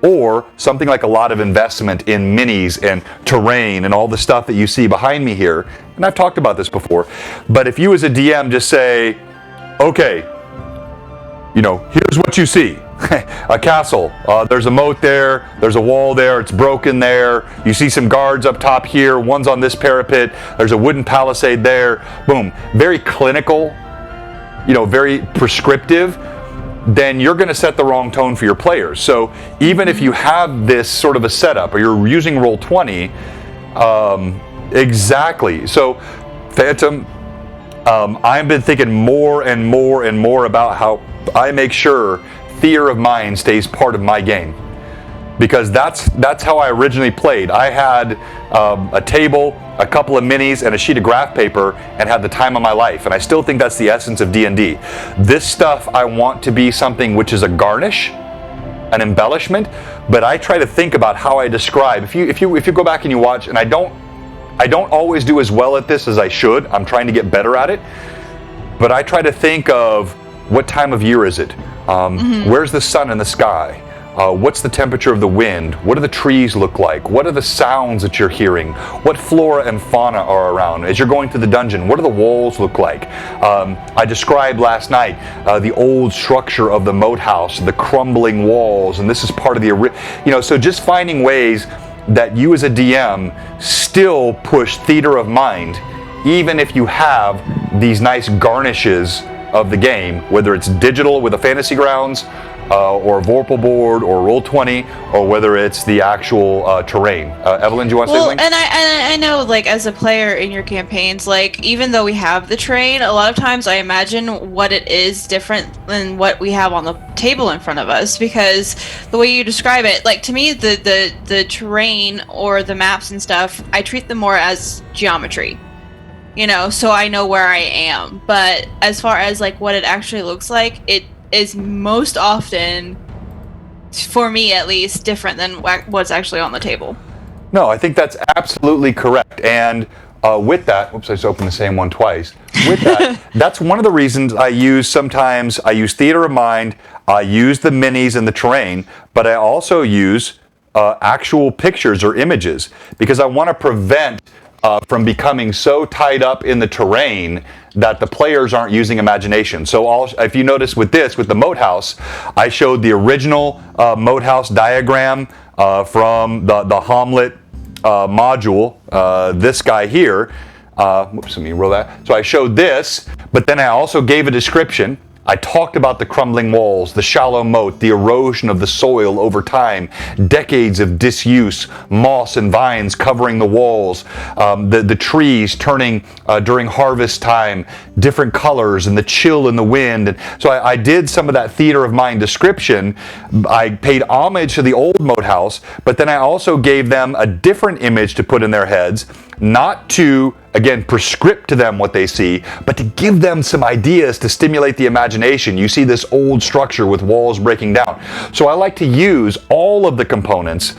or something like a lot of investment in minis and terrain and all the stuff that you see behind me here. And I've talked about this before. But if you as a DM just say, okay, here's what you see. A castle, there's a moat there, there's a wall there, it's broken there, you see some guards up top here, one's on this parapet, there's a wooden palisade there, boom. Very clinical, very prescriptive. Then you're going to set the wrong tone for your players. So even if you have this sort of a setup, or you're using Roll20, exactly. So Phantom, I've been thinking more and more and more about how I make sure theater of mind stays part of my game. because that's how I originally played. I had a table, a couple of minis, and a sheet of graph paper, and had the time of my life. And I still think that's the essence of D&D. This stuff I want to be something which is a garnish, an embellishment, but I try to think about how I describe. If you go back and you watch, and I don't always do as well at this as I should. I'm trying to get better at it, but I try to think of what time of year is it? Where's the sun in the sky? What's the temperature of the wind? What do the trees look like? What are the sounds that you're hearing? What flora and fauna are around? As you're going through the dungeon, what do the walls look like? I described last night the old structure of the moat house, the crumbling walls, and this is part of the, so just finding ways that you as a DM still push theater of mind, even if you have these nice garnishes of the game, whether it's digital with a Fantasy Grounds, or a Vorpal board, or Roll20, or whether it's the actual terrain. Evelyn, do you want to say something? And I know, like, as a player in your campaigns, like, even though we have the terrain, a lot of times I imagine what it is different than what we have on the table in front of us, because the way you describe it, like, to me, the terrain or the maps and stuff, I treat them more as geometry. So I know where I am. But as far as, like, what it actually looks like, it is most often, for me at least, different than what's actually on the table. No, I think that's absolutely correct. And with that, oops, I just opened the same one twice. With that, that's one of the reasons I use theater of mind, I use the minis and the terrain, but I also use actual pictures or images, because I want to prevent from becoming so tied up in the terrain that the players aren't using imagination. So if you notice with the moat house, I showed the original moat house diagram from the Hamlet module, this guy here. Whoops, let me roll that. So I showed this, but then I also gave a description. I talked about the crumbling walls, the shallow moat, the erosion of the soil over time, decades of disuse, moss and vines covering the walls, the trees turning during harvest time, different colors, and the chill in the wind. And so I did some of that theater of mind description. I paid homage to the old moat house, but then I also gave them a different image to put in their heads, not to, again, prescript to them what they see, but to give them some ideas to stimulate the imagination. You see this old structure with walls breaking down. So I like to use all of the components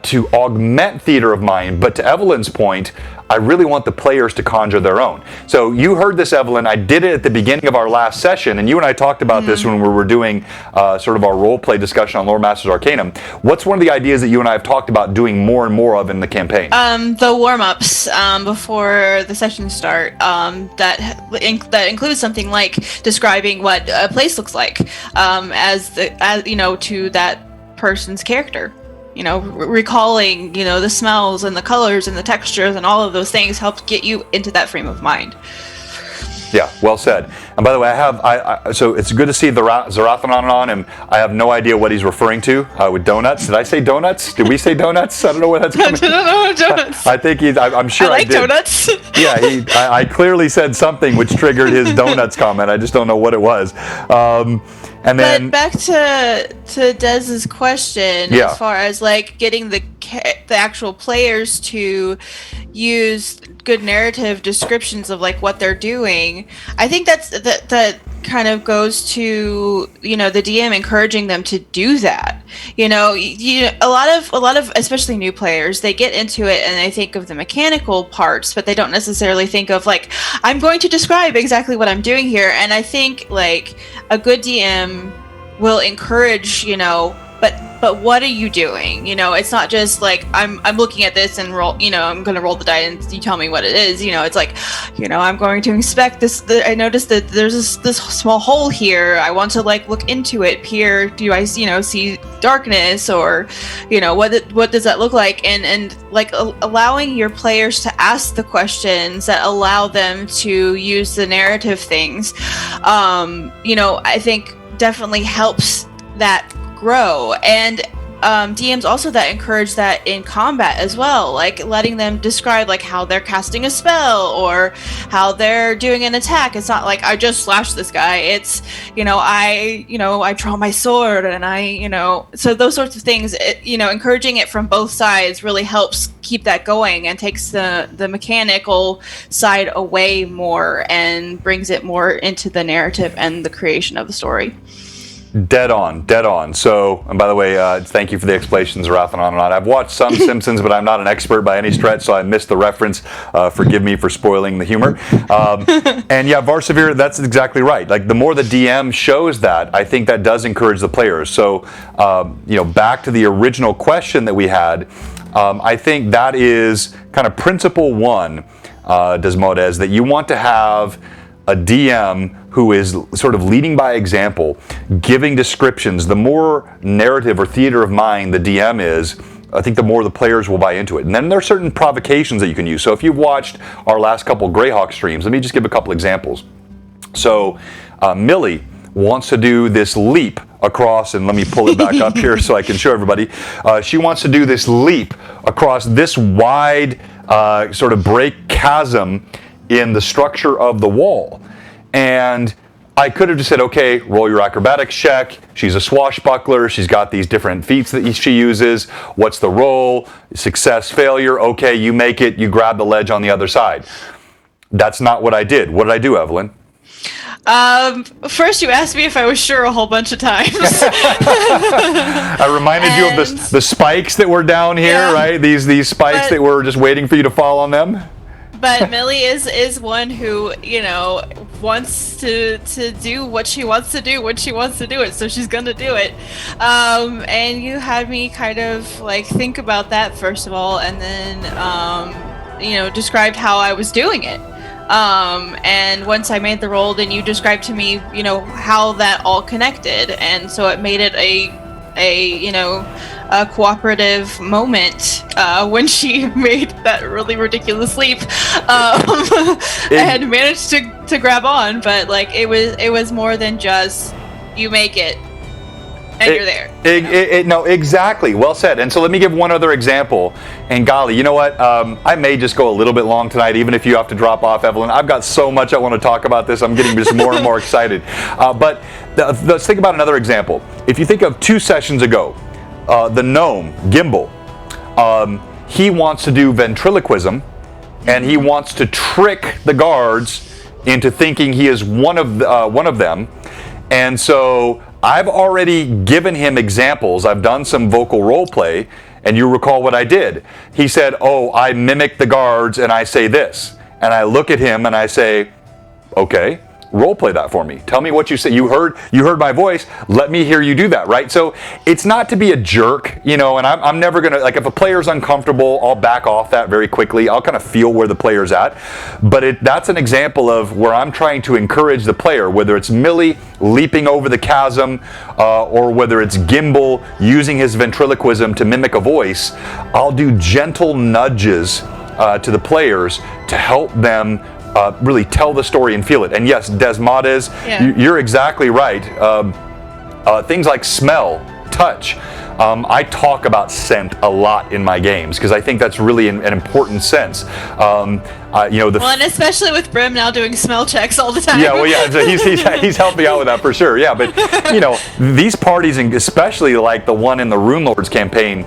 to augment theater of mind, but to Evelyn's point, I really want the players to conjure their own. So you heard this, Evelyn. I did it at the beginning of our last session, and you and I talked about this when we were doing sort of our role play discussion on Loremaster's Arcanum. What's one of the ideas that you and I have talked about doing more and more of in the campaign? The warm-ups before the sessions start. That includes something like describing what a place looks like, as to that person's character. Recalling, the smells and the colors and the textures and all of those things helps get you into that frame of mind. Yeah, well said. And by the way, so it's good to see the Zarathanon on, and I have no idea what he's referring to with donuts. Did I say donuts? Did we say donuts? I don't know where that's coming from. I don't know, donuts. I think I'm sure I did. Donuts. Yeah, I clearly said something which triggered his donuts comment. I just don't know what it was. And then, but back to Dez's question, yeah, as far as like getting the actual players to use good narrative descriptions of like what they're doing, I think that kind of goes to the DM encouraging them to do that. A lot of especially new players, they get into it and they think of the mechanical parts, but they don't necessarily think of like, I'm going to describe exactly what I'm doing here. And I think like a good DM will encourage, but what are you doing? It's not just like I'm looking at this and roll, I'm going to roll the die and you tell me what it is. It's like, I'm going to inspect this. I noticed that there's this small hole here. I want to like look into it. Here, do I see darkness, or what does that look like? And like allowing your players to ask the questions that allow them to use the narrative things, I think definitely helps that grow. And DMs also that encourage that in combat as well, like letting them describe like how they're casting a spell or how they're doing an attack. It's not like I just slash this guy. It's I draw my sword and so those sorts of things. Encouraging it from both sides really helps keep that going and takes the mechanical side away more and brings it more into the narrative and the creation of the story. Dead on. So, and by the way, thank you for the explanations, Wrath and on. I've watched some Simpsons, but I'm not an expert by any stretch, so I missed the reference. Forgive me for spoiling the humor. And yeah, Varsavir, that's exactly right. Like, the more the DM shows that, I think that does encourage the players. So, back to the original question that we had, I think that is kind of principle one, Desmodes, that you want to have a DM who is sort of leading by example, giving descriptions. The more narrative or theater of mind the DM is, I think the more the players will buy into it. And then there are certain provocations that you can use. So if you've watched our last couple Greyhawk streams, let me just give a couple examples. So Millie wants to do this leap across, and let me pull it back up here so I can show everybody. She wants to do this leap across this wide sort of break chasm in the structure of the wall. And I could have just said, okay, roll your acrobatics check. She's a swashbuckler. She's got these different feats that she uses. What's the roll? Success, failure. Okay, you make it. You grab the ledge on the other side. That's not what I did. What did I do, Evelyn? First you asked me if I was sure a whole bunch of times. I reminded you of the spikes that were down here, right? These spikes that were just waiting for you to fall on them. But Millie is one who, wants to do what she wants to do when she wants to do it, so she's gonna do it. And you had me kind of like think about that first of all, and then described how I was doing it. And once I made the roll, then you described to me, how that all connected, and so it made it a cooperative moment when she made that really ridiculous leap and managed to grab on. But like it was more than just you make it and you're there. No, exactly. Well said. And so let me give one other example. And golly, you know what? I may just go a little bit long tonight, even if you have to drop off, Evelyn. I've got so much I want to talk about this. I'm getting just more and more excited. But let's think about another example. If you think of 2 sessions ago, the gnome, Gimbal, he wants to do ventriloquism, and he wants to trick the guards into thinking he is one of them. And so I've already given him examples. I've done some vocal role play, and you recall what I did. He said, oh, I mimic the guards and I say this. And I look at him and I say, okay, role play that for me. Tell me what you say. You heard my voice. Let me hear you do that, right? So it's not to be a jerk, and I'm never going to, like, if a player's uncomfortable, I'll back off that very quickly. I'll kind of feel where the player's at. But that's an example of where I'm trying to encourage the player, whether it's Millie leaping over the chasm or whether it's Gimbal using his ventriloquism to mimic a voice. I'll do gentle nudges to the players to help them really tell the story and feel it. And yes, Desmodes, you're exactly right. Things like smell, touch. I talk about scent a lot in my games because I think that's really an important sense. And especially with Brim now doing smell checks all the time. So he's helped me out with that for sure. Yeah, but these parties, and especially like the one in the Rune Lords campaign,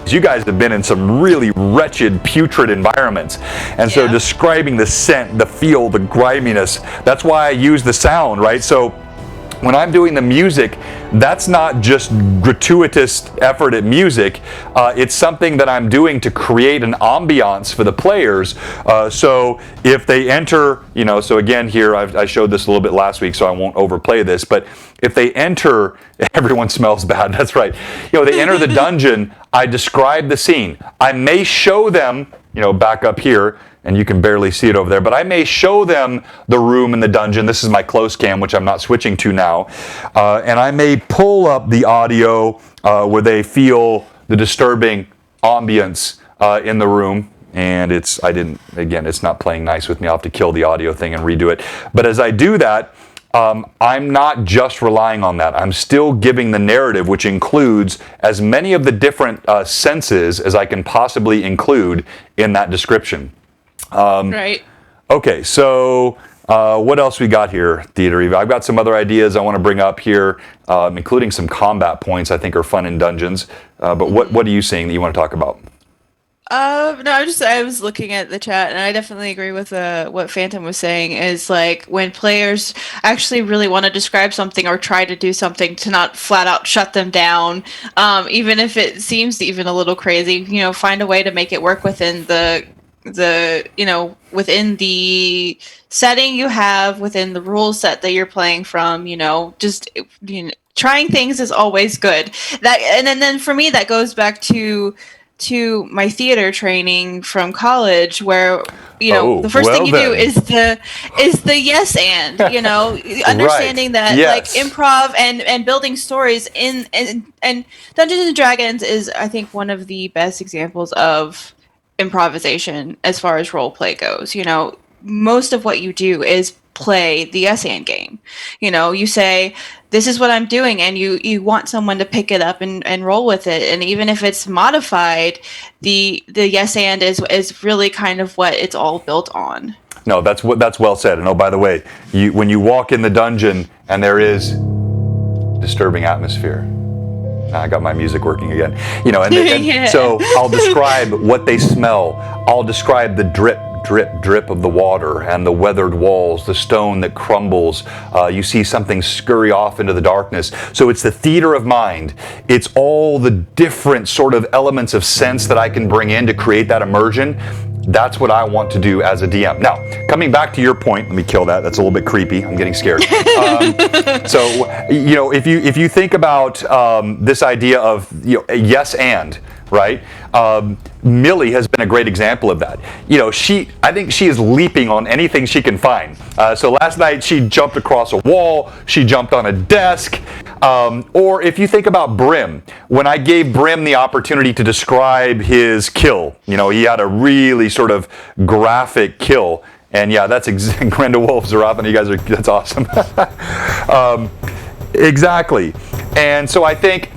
you guys have been in some really wretched, putrid environments. And so describing the scent, the feel, the griminess, that's why I use the sound, right? So when I'm doing the music, that's not just gratuitous effort at music. It's something that I'm doing to create an ambiance for the players. So if they enter, so again here, I showed this a little bit last week, so I won't overplay this, but if they enter, everyone smells bad, that's right. They enter the dungeon, I describe the scene. I may show them, back up here, and you can barely see it over there, but I may show them the room in the dungeon. This is my close cam, which I'm not switching to now. And I may pull up the audio where they feel the disturbing ambience in the room. And it's not playing nice with me. I'll have to kill the audio thing and redo it. But as I do that, I'm not just relying on that. I'm still giving the narrative, which includes as many of the different senses as I can possibly include in that description. Right. Okay, so what else we got here, Theater Eva? I've got some other ideas I want to bring up here, including some combat points I think are fun in dungeons. But what are you seeing that you want to talk about? No, I was looking at the chat, and I definitely agree with what Phantom was saying. Is like when players actually really want to describe something or try to do something, to not flat out shut them down, even if it seems even a little crazy. Find a way to make it work within the within the setting you have, within the rule set that you're playing from. Just trying things is always good. And then for me, that goes back to my theater training from college, where the first thing you do is the yes and understanding that like improv and building stories and Dungeons and Dragons is, I think, one of the best examples of improvisation as far as role play goes. Most of what you do is play the yes and game. You say, this is what I'm doing, and you want someone to pick it up and roll with it. And even if it's modified, the yes and is really kind of what it's all built on. No, that's well said. And by the way, when you walk in the dungeon and there is disturbing atmosphere. Now I got my music working again. And so I'll describe what they smell. I'll describe the drip, drip of the water and the weathered walls, the stone that crumbles. You see something scurry off into the darkness. So it's the theater of mind. It's all the different sort of elements of sense that I can bring in to create that immersion. That's what I want to do as a DM. Now, coming back to your point, let me kill that. That's a little bit creepy. I'm getting scared. So, if you think about this idea of yes and, right? Millie has been a great example of that. I think she is leaping on anything she can find. So last night she jumped across a wall, she jumped on a desk. Or if you think about Brim, when I gave Brim the opportunity to describe his kill, he had a really sort of graphic kill. And yeah, that's Grindelwolf, Zarafan, that's awesome. Exactly. And so I think,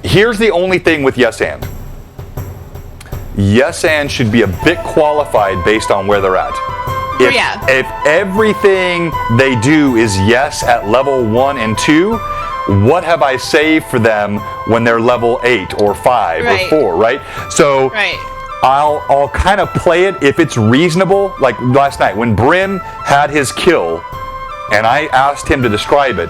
here's the only thing with yes and. Yes and should be a bit qualified based on where they're at. If everything they do is yes at level 1 and 2, what have I saved for them when they're level 8 or 5 or 4, right? So I'll kind of play it if it's reasonable. Like last night when Brim had his kill and I asked him to describe it,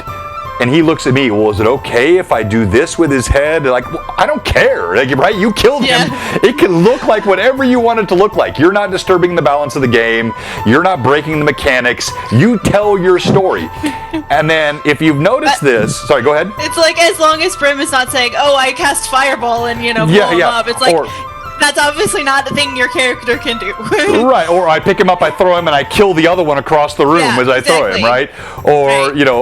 and he looks at me, well, is it okay if I do this with his head? Like, well, I don't care, right? You killed him. It can look like whatever you want it to look like. You're not disturbing the balance of the game. You're not breaking the mechanics. You tell your story. And then if you've noticed this, sorry, go ahead. It's like, as long as Brim is not saying, oh, I cast Fireball and, blow him up. It's like, that's obviously not a thing your character can do. Right, or I pick him up, I throw him, and I kill the other one across the room as I throw him, right? Or,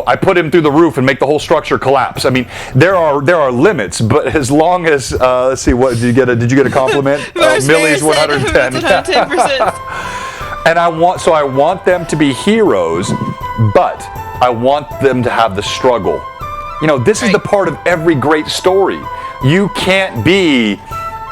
I put him through the roof and make the whole structure collapse. I mean, there are limits, but as long as, let's see, what, did you get a compliment? Millie's 110. 110%. And I want them to be heroes, but I want them to have the struggle. This is the part of every great story. You can't be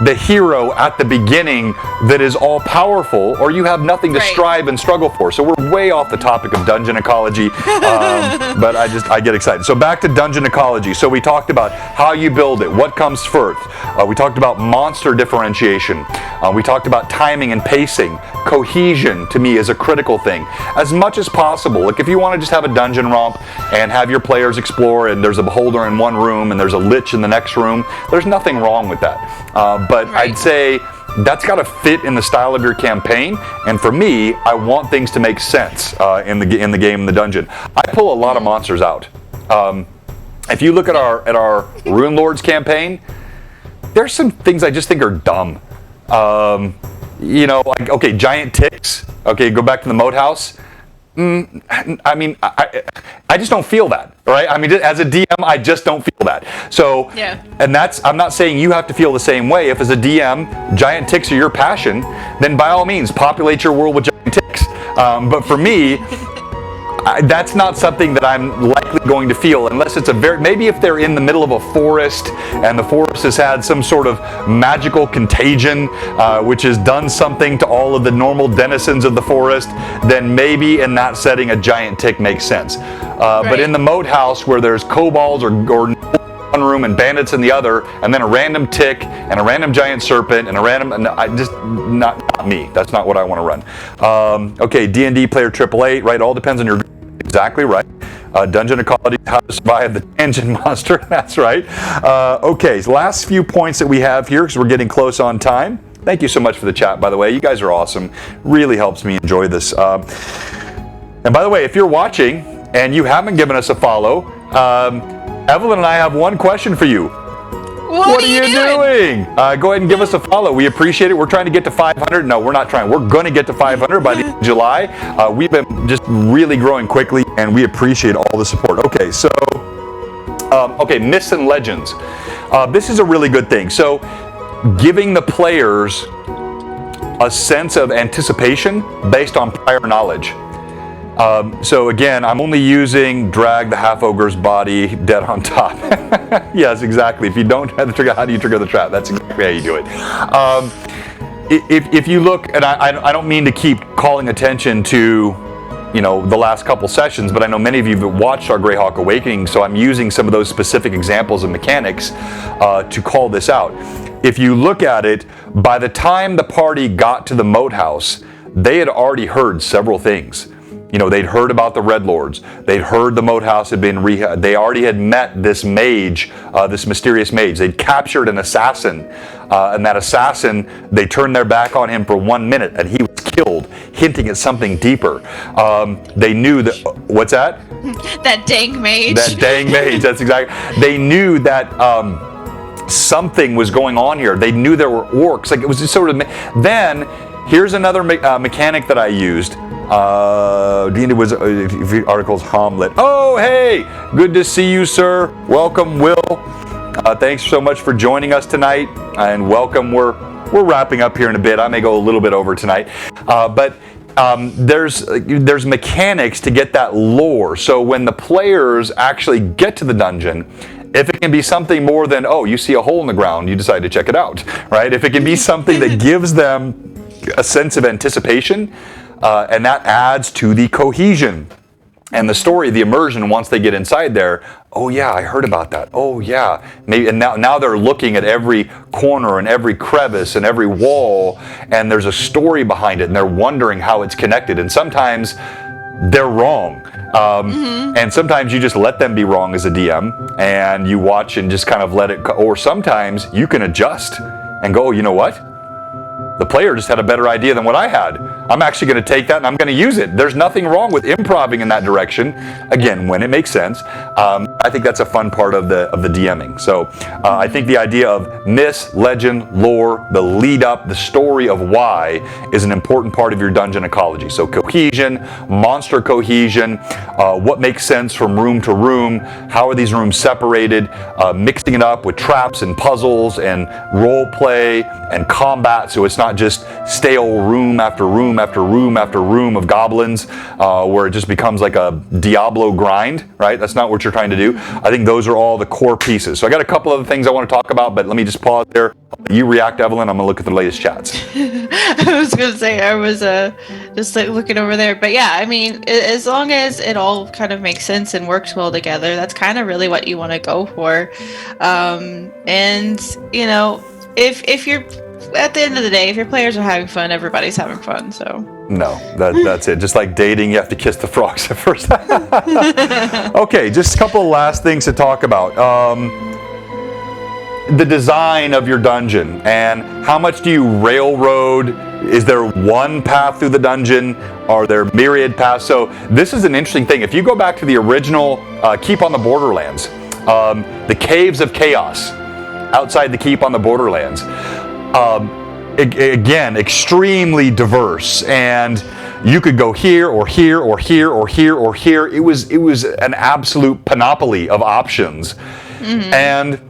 the hero at the beginning that is all powerful, or you have nothing to strive and struggle for. So we're way off the topic of dungeon ecology, but I get excited. So back to dungeon ecology. So we talked about how you build it, what comes first. We talked about monster differentiation. We talked about timing and pacing. Cohesion, to me, is a critical thing. As much as possible, like if you want to just have a dungeon romp and have your players explore, and there's a beholder in one room and there's a lich in the next room, there's nothing wrong with that. But I'd say that's got to fit in the style of your campaign. And for me, I want things to make sense in the game, in the dungeon. I pull a lot of monsters out. If you look at our Rune Lords campaign, there's some things I just think are dumb. Like, okay, giant ticks. Okay, go back to the moat house. I mean, I just don't feel that, right? I mean, as a DM, I just don't feel that. So, and I'm not saying you have to feel the same way. If as a DM, giant ticks are your passion, then by all means, populate your world with giant ticks. But for me, that's not something that I'm likely going to feel unless it's maybe if they're in the middle of a forest and the forest has had some sort of magical contagion which has done something to all of the normal denizens of the forest, then maybe in that setting a giant tick makes sense. But in the moat house where there's kobolds or one room and bandits in the other, and then a random tick and a random giant serpent and a random, not me. That's not what I want to run. Okay, D&D player 888, right? All depends on your. Exactly right. Dungeon Ecology, how to survive the tangent monster. That's right. Okay, so last few points that we have here because we're getting close on time. Thank you so much for the chat, by the way. You guys are awesome. Really helps me enjoy this. And by the way, if you're watching and you haven't given us a follow, Evelyn and I have one question for you. What are you doing? Go ahead and give us a follow. We appreciate it. We're trying to get to 500. No, we're not trying. We're going to get to 500 by the end of July. We've been just really growing quickly, and we appreciate all the support. Okay, so, myths and legends. This is a really good thing. So, giving the players a sense of anticipation based on prior knowledge. So again, I'm only using drag the half-ogre's body dead on top. Yes, exactly. If you don't have the trigger, how do you trigger the trap? That's exactly how you do it. If you look, and I don't mean to keep calling attention to, the last couple sessions, but I know many of you have watched our Greyhawk Awakening, so I'm using some of those specific examples of mechanics to call this out. If you look at it, by the time the party got to the moat house, they had already heard several things. They'd heard about the Red Lords. They'd heard the moat house had been they already had met this mage, this mysterious mage. They'd captured an assassin, and that assassin, they turned their back on him for 1 minute, and he was killed, hinting at something deeper. They knew that. What's that? That dang mage. That dang mage. That's exactly. They knew that something was going on here. They knew there were orcs. Like it was just sort of. Then here's another mechanic that I used. D&D was articles Hamlet. Oh, hey, good to see you, sir. Welcome, Will. Thanks so much for joining us tonight, and welcome. We're wrapping up here in a bit. I may go a little bit over tonight, but there's mechanics to get that lore. So when the players actually get to the dungeon, if it can be something more than, oh, you see a hole in the ground, you decide to check it out, right? If it can be something that gives them a sense of anticipation. And that adds to the cohesion and the story, the immersion. Once they get inside there, oh yeah, I heard about that. Oh yeah, maybe. And now they're looking at every corner and every crevice and every wall, and there's a story behind it, and they're wondering how it's connected. And sometimes they're wrong, and sometimes you just let them be wrong as a DM, and you watch and just kind of let it. Or sometimes you can adjust and go, you know what? The player just had a better idea than what I had. I'm actually going to take that and I'm going to use it. There's nothing wrong with improvising in that direction. Again, when it makes sense. I think that's a fun part of the DMing. So I think the idea of myth, legend, lore, the lead up, the story of why is an important part of your dungeon ecology. So cohesion, monster cohesion, what makes sense from room to room, how are these rooms separated, mixing it up with traps and puzzles and role play and combat, so it's not just stale room after room after room after room of goblins where it just becomes like a Diablo grind, right? That's not what you're trying to do. I think those are all the core pieces. So I got a couple other things I want to talk about, but let me just pause there. You react, Evelyn. I'm going to look at the latest chats. I was going to say, I was just like looking over there. But yeah, I mean, as long as it all kind of makes sense and works well together, that's kind of really what you want to go for. And, you know, if you're, at the end of the day, if your players are having fun, everybody's having fun, so. No, that's it. Just like dating, you have to kiss the frogs at first. Okay, just a couple of last things to talk about. The design of your dungeon and how much do you railroad? Is there one path through the dungeon? Are there myriad paths? So this is an interesting thing. If you go back to the original Keep on the Borderlands, the Caves of Chaos outside the Keep on the Borderlands, again, extremely diverse, and you could go here or here or here or here or here. It was an absolute panoply of options, and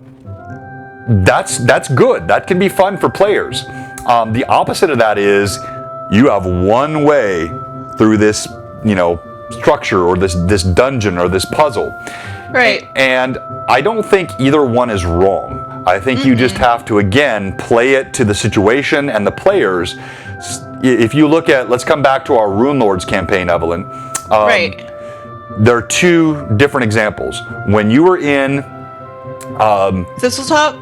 that's good. That can be fun for players. The opposite of that is you have one way through this, structure or this dungeon or this puzzle. Right. And I don't think either one is wrong. I think you just have to, again, play it to the situation and the players. If you look at, let's come back to our Rune Lords campaign, Evelyn. Right. There are two different examples. When you were in Thistletop?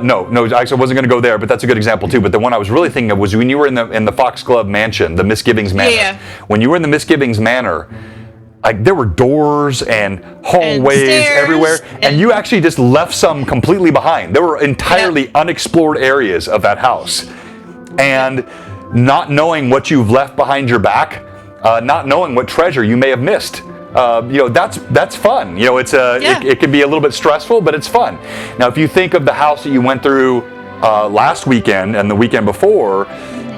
No, actually I wasn't going to go there, but that's a good example too. But the one I was really thinking of was when you were in the Foxglove Mansion, the Misgivings Manor. Yeah. When you were in the Misgivings Manor, like there were doors and hallways everywhere, and you actually just left some completely behind. There were entirely unexplored areas of that house, and not knowing what you've left behind your back, not knowing what treasure you may have missed. That's fun. It can be a little bit stressful, but it's fun. Now, if you think of the house that you went through last weekend and the weekend before,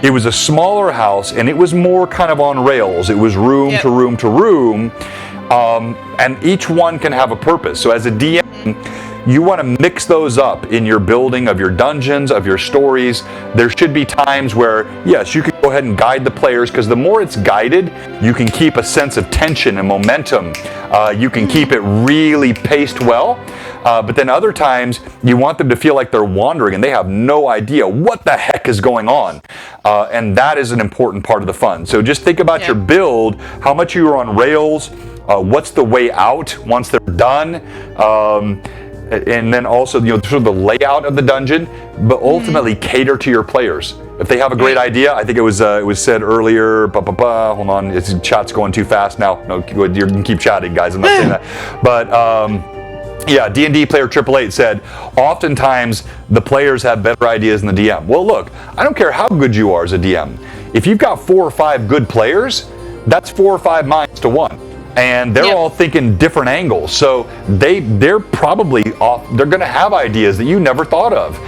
it was a smaller house and it was more kind of on rails. It was room to room to room, and each one can have a purpose. So as a DM, you want to mix those up in your building of your dungeons, of your stories. There should be times where, yes, you can go ahead and guide the players, because the more it's guided, you can keep a sense of tension and momentum. You can keep it really paced well. But then other times, you want them to feel like they're wandering and they have no idea what the heck is going on. And that is an important part of the fun. So just think about your build, how much you are on rails, what's the way out once they're done. And then also, sort of the layout of the dungeon, but ultimately cater to your players. If they have a great idea, I think it was said earlier. Hold on, chat's going too fast now. No, you can keep chatting, guys. I'm not saying that. But D&D player 888 said, oftentimes the players have better ideas than the DM. Well, look, I don't care how good you are as a DM. If you've got 4 or 5 good players, that's 4 or 5 minds to 1. And they're all thinking different angles, so they're probably they're going to have ideas that you never thought of.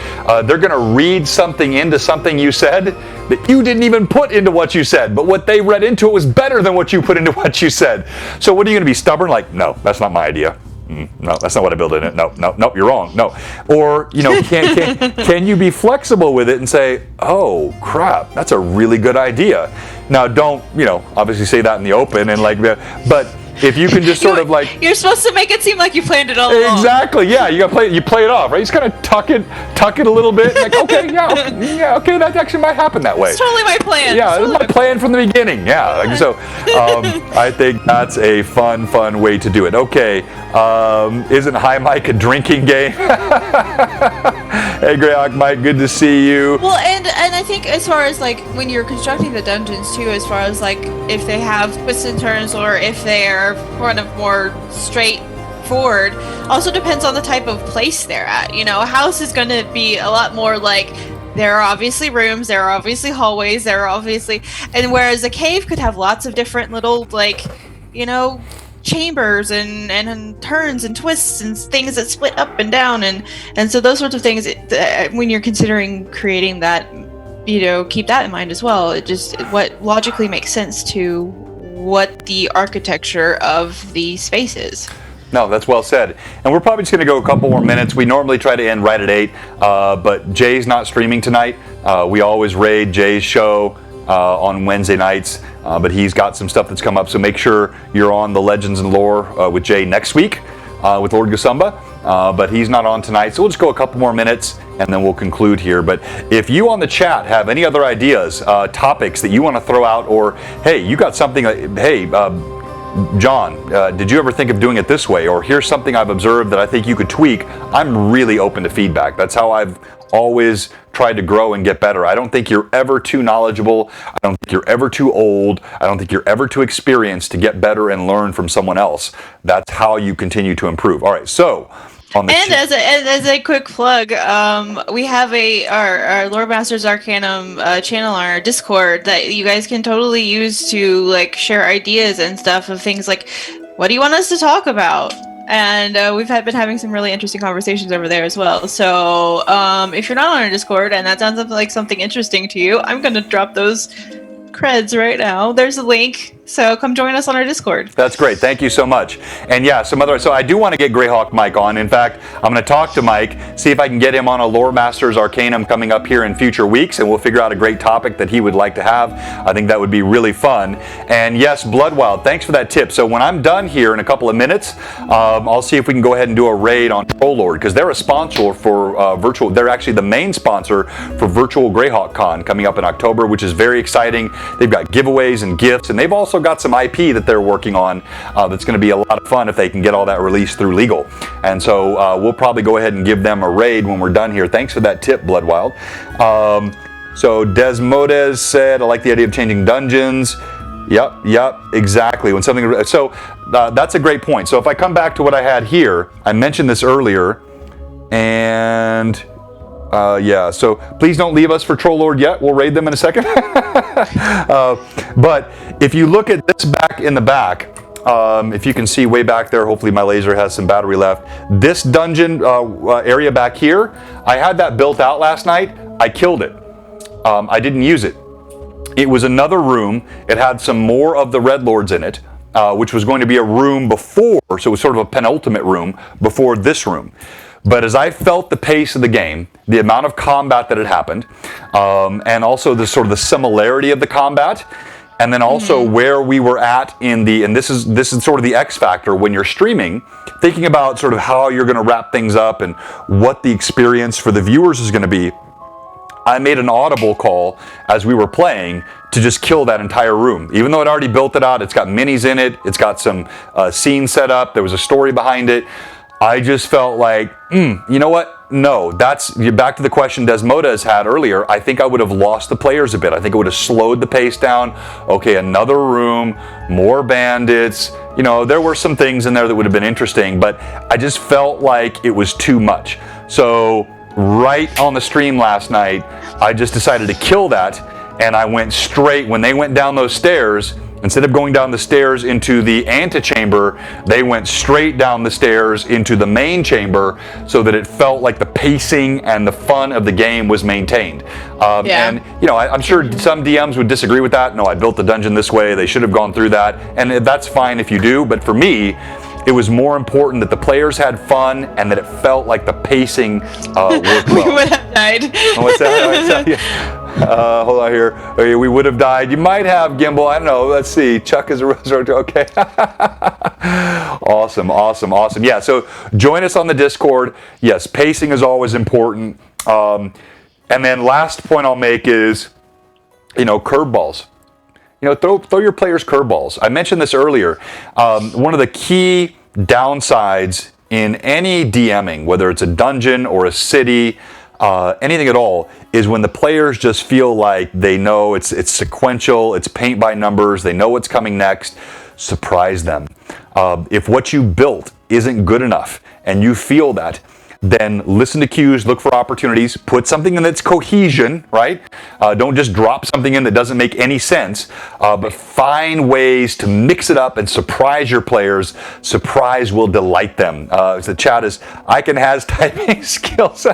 They're going to read something into something you said that you didn't even put into what you said, but what they read into it was better than what you put into what you said. So what are you going to be stubborn? Like, no, that's not my idea. No, that's not what I built in it. No, you're wrong. No. Or, can you be flexible with it and say, oh, crap, that's a really good idea. Now, don't, obviously say that in the open and but if you can just sort of like... You're supposed to make it seem like you planned it all along. Exactly, yeah, you play it off, right? You just kind of tuck it a little bit, like, okay, that actually might happen that way. It's totally my plan. Yeah, it's my plan from the beginning, I think that's a fun way to do it. Okay, isn't High Mike a drinking game? Hey, Greyhawk Mike, good to see you. Well, and I think as far as like when you're constructing the dungeons too, as far as like if they have twists and turns or if they are kind of more straightforward, also depends on the type of place they're at. A house is going to be a lot more like there are obviously rooms, there are obviously hallways, and whereas a cave could have lots of different little chambers and turns and twists and things that split up and down and so those sorts of things, when you're considering creating that, keep that in mind as well. It just what logically makes sense to what the architecture of the space is. No, that's well said. And we're probably just going to go a couple more minutes. We normally try to end right at 8, but Jay's not streaming tonight. We always raid Jay's show on Wednesday nights, but he's got some stuff that's come up, so make sure you're on the Legends and Lore with Jay next week with Lord Gusumba, but he's not on tonight, so we'll just go a couple more minutes and then we'll conclude here. But if you on the chat have any other ideas, topics that you want to throw out, or hey, you got something, John, did you ever think of doing it this way, or here's something I've observed that I think you could tweak, I'm really open to feedback. That's how I've always tried to grow and get better. I don't think you're ever too knowledgeable. I don't think you're ever too old. I don't think you're ever too experienced to get better and learn from someone else. That's how you continue to improve. All right, so as a quick plug, we have our Loremaster's Arcanum channel on our Discord that you guys can totally use to like share ideas and stuff of things like, what do you want us to talk about? And we've been having some really interesting conversations over there as well. So if you're not on our Discord and that sounds like something interesting to you, I'm going to drop those creds right now. There's a link, so come join us on our Discord. That's great. Thank you so much. And yeah, so I do want to get Greyhawk Mike on. In fact, I'm going to talk to Mike, see if I can get him on a Loremaster's Arcanum coming up here in future weeks, and we'll figure out a great topic that he would like to have. I think that would be really fun. And yes, Bloodwild, thanks for that tip. So when I'm done here in a couple of minutes, I'll see if we can go ahead and do a raid on Troll Lord, because they're a sponsor for virtual. They're actually the main sponsor for Virtual Greyhawk Con coming up in October, which is very exciting. They've got giveaways and gifts, and they've also got some IP that they're working on that's going to be a lot of fun if they can get all that released through legal. And so we'll probably go ahead and give them a raid when we're done here. Thanks for that tip, Bloodwild. So Desmodes said, I like the idea of changing dungeons. Yep, exactly. When something, so that's a great point. So if I come back to what I had here, I mentioned this earlier, and yeah, so please don't leave us for Troll Lord yet. We'll raid them in a second. But if you look at this back in the back, if you can see way back there, hopefully my laser has some battery left. This dungeon area back here, I had that built out last night. I killed it. I didn't use it. It was another room. It had some more of the Red Lords in it, which was going to be a room before, so it was sort of a penultimate room before this room. But as I felt the pace of the game, the amount of combat that had happened, and also the sort of the similarity of the combat, and then also where we were at in the, and this is sort of the X factor when you're streaming, thinking about sort of how you're going to wrap things up and what the experience for the viewers is going to be. I made an audible call as we were playing to just kill that entire room. Even though I'd already built it out, it's got minis in it, it's got some scenes set up, there was a story behind it. I just felt like, you know what? No, that's back to the question Desmodes had earlier. I think I would have lost the players a bit. I think it would have slowed the pace down. Okay, another room, more bandits. You know, there were some things in there that would have been interesting, but I just felt like it was too much. So right on the stream last night, I just decided to kill that, and I went straight, when they went down those stairs, instead of going down the stairs into the antechamber, they went straight down the stairs into the main chamber so that it felt like the pacing and the fun of the game was maintained. And, you know, I'm sure some DMs would disagree with that. No, I built the dungeon this way. They should have gone through that. And that's fine if you do. But for me, it was more important that the players had fun and that it felt like the pacing worked well. We would have died. What's that? Hold on here. Okay, we would have died. You might have, Gimbal. I don't know. Let's see. Chuck is a resurrected. Okay. Awesome. Yeah, so join us on the Discord. Yes, pacing is always important. And then last point I'll make is, you know, curveballs. You know, throw your players curveballs. I mentioned this earlier. One of the key downsides in any DMing, whether it's a dungeon or a city, anything at all, is when the players just feel like they know it's sequential, it's paint by numbers, they know what's coming next. Surprise them. If what you built isn't good enough and you feel that, then listen to cues, look for opportunities, put something in that's cohesion, right? Don't just drop something in that doesn't make any sense, but find ways to mix it up and surprise your players. Surprise will delight them. The chat is, Icon has typing skills.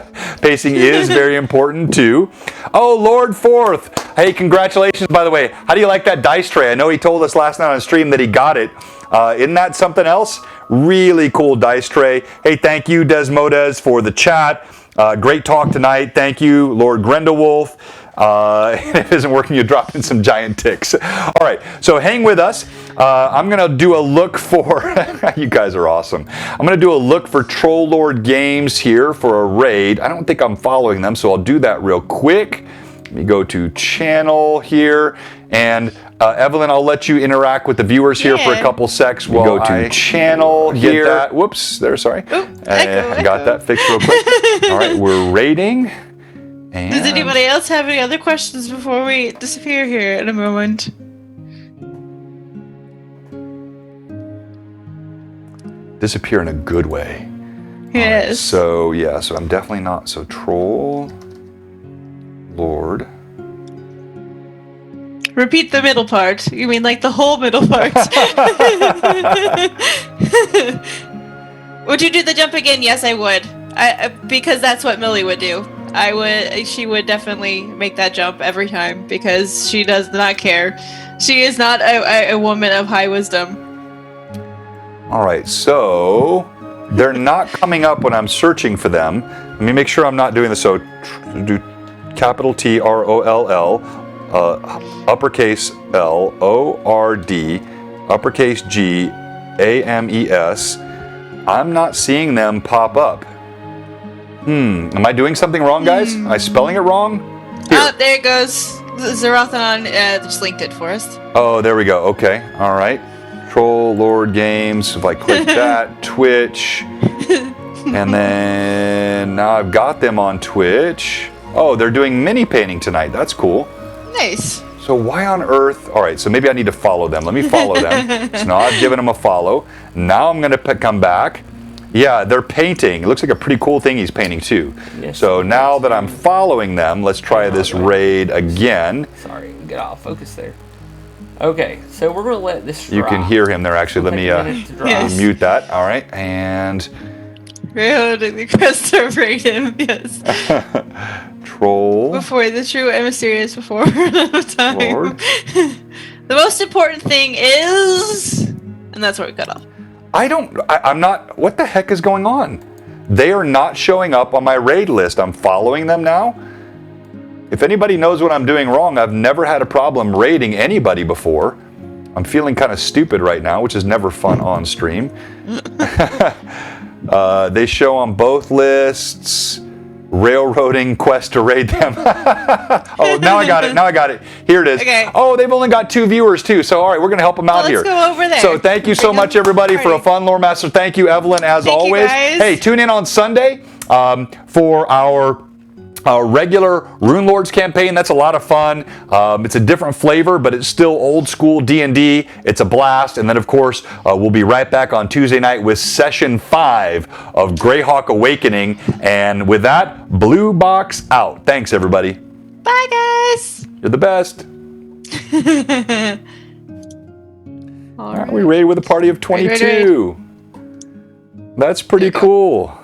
Pacing is very important too. Oh, Lord Fourth. Hey, congratulations, by the way. How do you like that dice tray? I know he told us last night on stream that he got it. Isn't that something else? Really cool dice tray. Hey, thank you, Desmodes, for the chat. Great talk tonight. Thank you, Lord Grendelwolf. If it isn't working, you're dropping some giant ticks. All right, so hang with us. I'm going to do a look for... you guys are awesome. I'm going to do a look for Troll Lord Games here for a raid. I don't think I'm following them, so I'll do that real quick. Let me go to channel here. And Evelyn, I'll let you interact with the viewers here for a couple secs. We'll go to channel here. That. Whoops, there, sorry. I got that fixed real quick. All right, we're rating. And does anybody else have any other questions before we disappear here in a moment? Disappear in a good way. Yes. Right, so, yeah, so I'm definitely not. So, Troll Lord. Repeat the middle part. You mean like the whole middle part? Would you do the jump again? Yes, I would. Because that's what Millie would do. She would definitely make that jump every time because she does not care. She is not a woman of high wisdom. All right, so they're not coming up when I'm searching for them. Let me make sure I'm not doing this. So do capital T R O L L, uppercase L O R D, uppercase G A M E S. I'm not seeing them pop up. Am I doing something wrong, guys? Am I spelling it wrong? Here. Oh, there it goes. Zerathon just linked it for us. Oh, there we go. Okay, all right. Troll Lord Games. If I click that, Twitch, and then now I've got them on Twitch. Oh, they're doing mini painting tonight. That's cool. Nice. So why on earth? All right, so maybe I need to follow them. Let me follow them. So now I've given them a follow. Now I'm going to come back. Yeah, they're painting. It looks like a pretty cool thing he's painting too. Yes, so now that I'm following them, let's try this raid again. Sorry, get out of focus there. Okay, so we're going to let this drop. You can hear him there, actually. Let me mute that. All right, and... Holding the quest to raid him, yes. Troll. Before the true and mysterious before of time. Lord. The most important thing is... And that's where we cut off. I'm not... What the heck is going on? They are not showing up on my raid list. I'm following them now. If anybody knows what I'm doing wrong, I've never had a problem raiding anybody before. I'm feeling kind of stupid right now, which is never fun on stream. They show on both lists. Railroading quest to raid them. Oh, now I got it. Now I got it. Here it is. Okay. Oh, they've only got 2 viewers too. So, all right, we're going to help them out here. Let's go over there. So, thank you so much, everybody, for a fun Loremaster. Thank you, Evelyn, as always. Hey, tune in on Sunday for our regular Rune Lords campaign. That's a lot of fun. It's a different flavor, but it's still old school D&D. It's a blast. And then, of course, we'll be right back on Tuesday night with Session 5 of Greyhawk Awakening. And with that, Blue Box out. Thanks, everybody. Bye, guys. You're the best. All right. We raided with a party of 22. That's pretty cool.